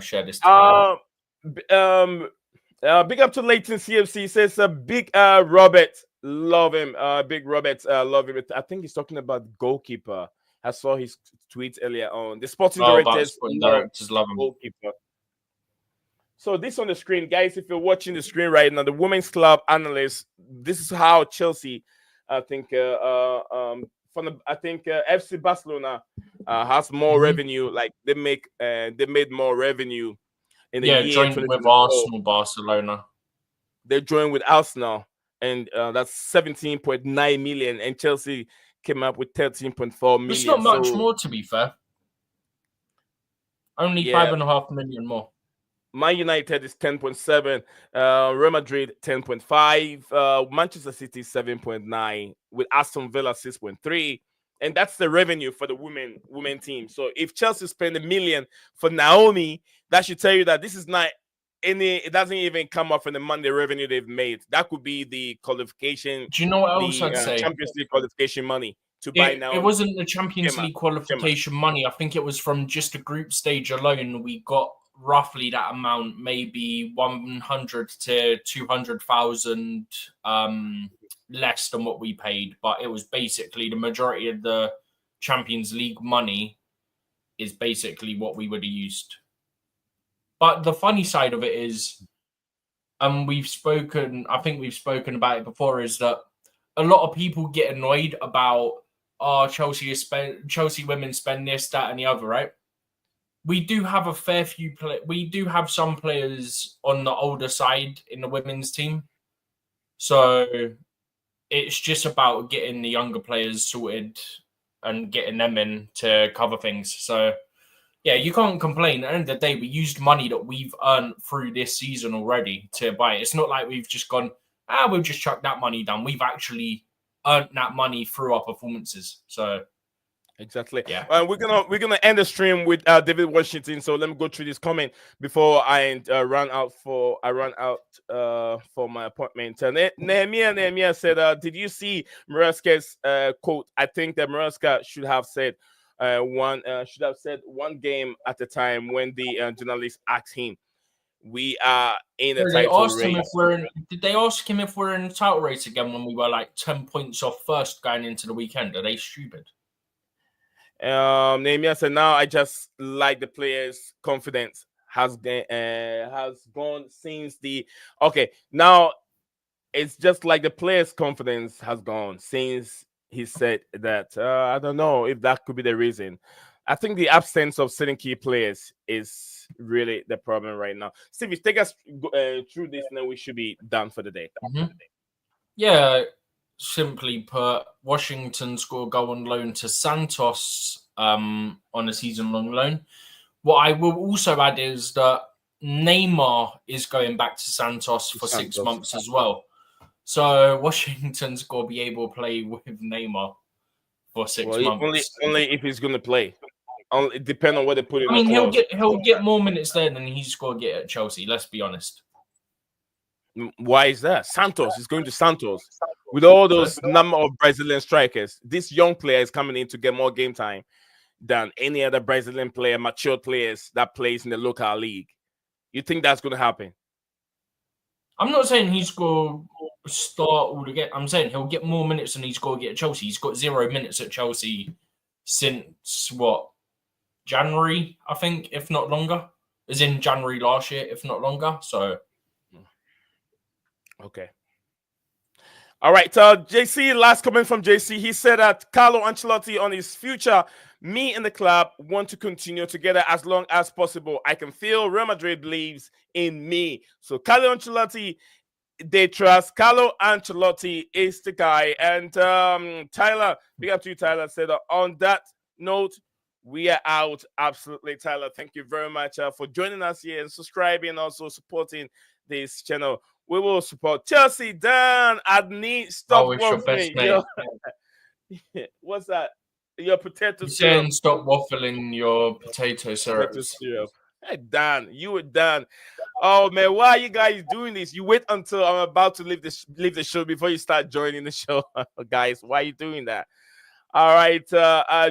share this. Together. Big up to Leighton CFC. Says big Robert, love him. Big Robert, love him. I think he's talking about goalkeeper. I saw his tweet earlier on. The sporting directors love him. Goalkeeper. So this on the screen, guys. If you're watching the screen right now, the women's club analyst. This is how Chelsea, I think, FC Barcelona has more revenue. Like they made more revenue in the year. Joined with Arsenal, Barcelona. They joined with Arsenal, and that's 17.9 million, and Chelsea came up with 13.4 million. It's not much more, to be fair. Only 5.5 million more. Man United is 10.7, Real Madrid 10.5, Manchester City 7.9, with Aston Villa 6.3, and that's the revenue for the women team. So if Chelsea spend $1 million for Naomi, that should tell you that this is not any. It doesn't even come up from the Monday revenue they've made. That could be the qualification. Do you know what else I'd say? Champions League qualification money to buy now. It wasn't the Champions League qualification money. I think it was from just a group stage alone. We got roughly that amount, maybe 100 to 200,000 less than what we paid, but it was basically the majority of the Champions League money is basically what we would have used. But the funny side of it is, and I think we've spoken about it before, is that a lot of people get annoyed about, Chelsea women spend this, that, and the other, right? We do have a fair few we do have some players on the older side in the women's team. So it's just about getting the younger players sorted and getting them in to cover things. So yeah, you can't complain. At the end of the day, we used money that we've earned through this season already to buy it. It's not like we've just gone, we'll just chuck that money down. We've actually earned that money through our performances. So exactly. Yeah. We're gonna end the stream with David Washington. So let me go through this comment before I run out for my appointment. Nehemiah said, "Did you see Maresca's quote? I think that Maresca should have said one game at a time when the journalist asked him, we are in a title race." Did they ask him if we're in a title race again when we were like 10 points off first going into the weekend? Are they stupid? Nehemiah said, "Now I just like the players' confidence has gone since the now it's just like the players' confidence has gone since he said that. I don't know if that could be the reason. I think the absence of certain key players is really the problem right now. Stevie, take us through this, and then we should be done for the day. Yeah. Simply put, Washington score go on loan to Santos on a season-long loan. What I will also add is that Neymar is going back to Santos for 6 months as well. So Washington's got to be able to play with Neymar for 6 months. Only if he's going to play. It depends on what they put in. I mean, he'll get more minutes there than he's going to get at Chelsea. Let's be honest. Why is that? Santos is going to Santos with all those number of Brazilian strikers. This young player is coming in to get more game time than any other Brazilian player, mature players that plays in the local league. You think that's going to happen? I'm not saying he's going to start all the game. I'm saying he'll get more minutes than he's going to get at Chelsea. He's got 0 minutes at Chelsea since January, I think, if not longer. As in January last year, if not longer. So. Okay. All right. JC, last comment from JC. He said that Carlo Ancelotti on his future, me and the club want to continue together as long as possible. I can feel Real Madrid believes in me. So Carlo Ancelotti, they trust. Carlo Ancelotti is the guy. And Tyler, big up to you, Tyler, said on that note, we are out. Absolutely, Tyler. Thank you very much for joining us here and subscribing and also supporting this channel. We will support Chelsea. Dan, Adni, stop waffling. What's that? Your potato syrup. Saying stop waffling your potato syrup. Hey, Dan, you were done. Oh man, why are you guys doing this? You wait until I'm about to leave the show before you start joining the show, guys. Why are you doing that? All right.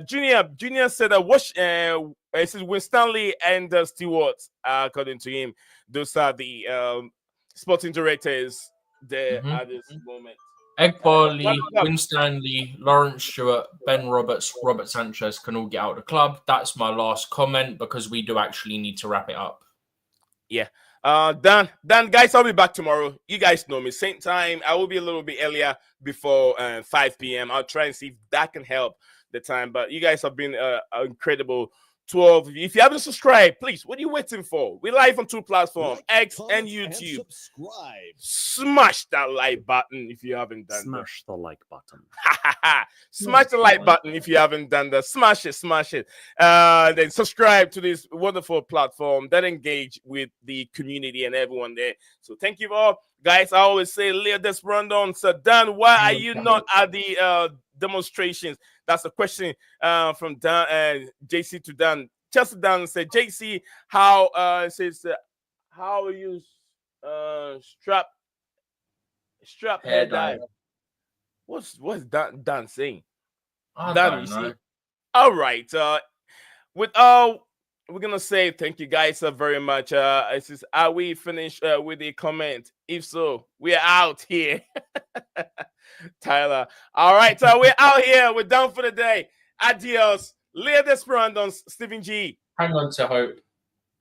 Junior said it says Winstanley and Stewart, according to him, those are the sporting directors there at this moment. Egg Barley, Winstanley, Lawrence Stewart, Ben Roberts, Robert Sanchez can all get out of the club. That's my last comment because we do actually need to wrap it up. Yeah. Dan, guys, I'll be back tomorrow. You guys know me. Same time. I will be a little bit earlier before 5 p.m. I'll try and see if that can help the time. But you guys have been incredible. 12. If you haven't subscribed, please, what are you waiting for? We're live on 2 platforms, X and YouTube. And subscribe. Smash that like button if you haven't done Smash the like button. Smash the like button if you haven't done that. Smash it. Then subscribe to this wonderful platform that engage with the community and everyone there. So thank you all. Guys, I always say, Leo Desbrandon. So Dan, why are you not at the demonstrations? That's a question from Dan, JC to Dan. Chelsea Dan said, JC, how are you strap hair dye? What's Dan saying? I Dan, don't you know. see? All right. We're gonna say thank you guys very much. It says, are we finished with the comment? If so, we're out here. Tyler. All right, so we're out here. We're done for the day. Adios. Leo Desperandons, Stephen G. Hang on to hope.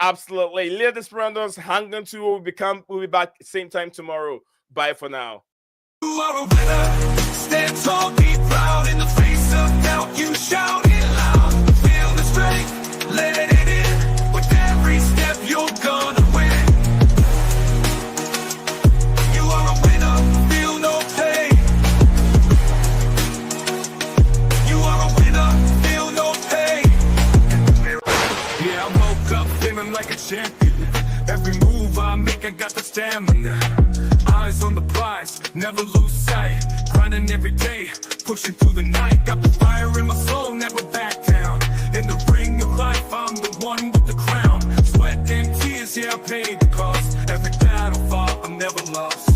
Absolutely. Leo Desperandons, hang on to. We'll be back same time tomorrow. Bye for now. You are a winner. Stand tall, be proud. In the face of doubt, you shout it loud. Feel the strength, let it in. With every step, you're gonna win. You are a winner, feel no pain. You are a winner, feel no pain. Yeah, I woke up feeling like a champion. Every move I make, I got the stamina. Eyes on the prize, never lose sight. Grinding every day, pushing through the night. Got the fire in my soul, never back down. In the ring of life, I'm the one with the crown. Sweat and tears, yeah, I paid the cost. Every battle fought, I'm never lost.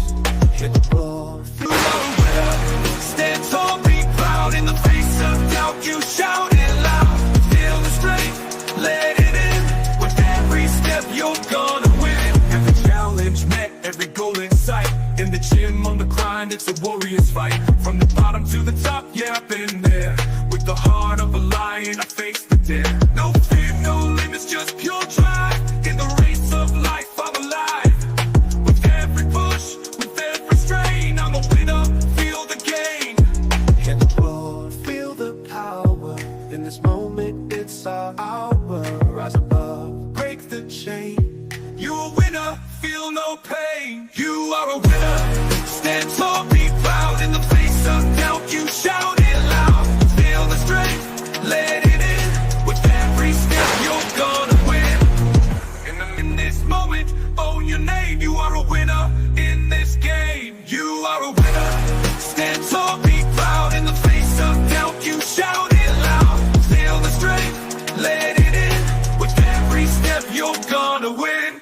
Hit the floor, feel the winner. Stand tall, be proud. In the face of doubt, you shout it loud. Feel the strength, let it in. With every step, you're gonna win. Every challenge met, every goal in sight. In the gym, on the grind, it's a warrior's fight. From the bottom to the top, yeah, I've been there. With the heart of a lion, I face the dare. No fear, no limits, just pure drive. In the race of life, I'm alive. With every push, with every strain, I'm a winner, feel the gain. Hit the floor, feel the power. In this moment, it's our hour. Rise above, break the chain. You're a winner, feel no pain. You are a winner. Stand tall, be proud. In the face of doubt, you shout it loud. Feel the strength, let it in. With every step, you're gonna win. In this moment, own your name. You are a winner in this game. You are a winner. Stand tall, be proud. In the face of doubt, you shout it loud. Feel the strength, let it in. With every step, you're gonna win.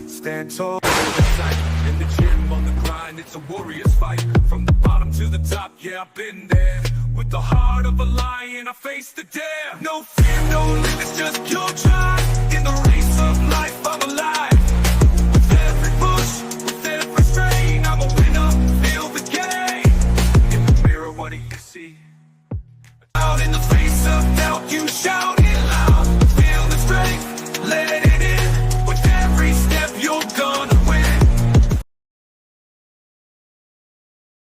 Stand tall, in the gym, on the grind, it's a warrior's fight. From the bottom to the top, yeah, I've been there. With the heart of a lion, I face the dare. No fear, no limits, just pure drive. In the race of life, I'm alive.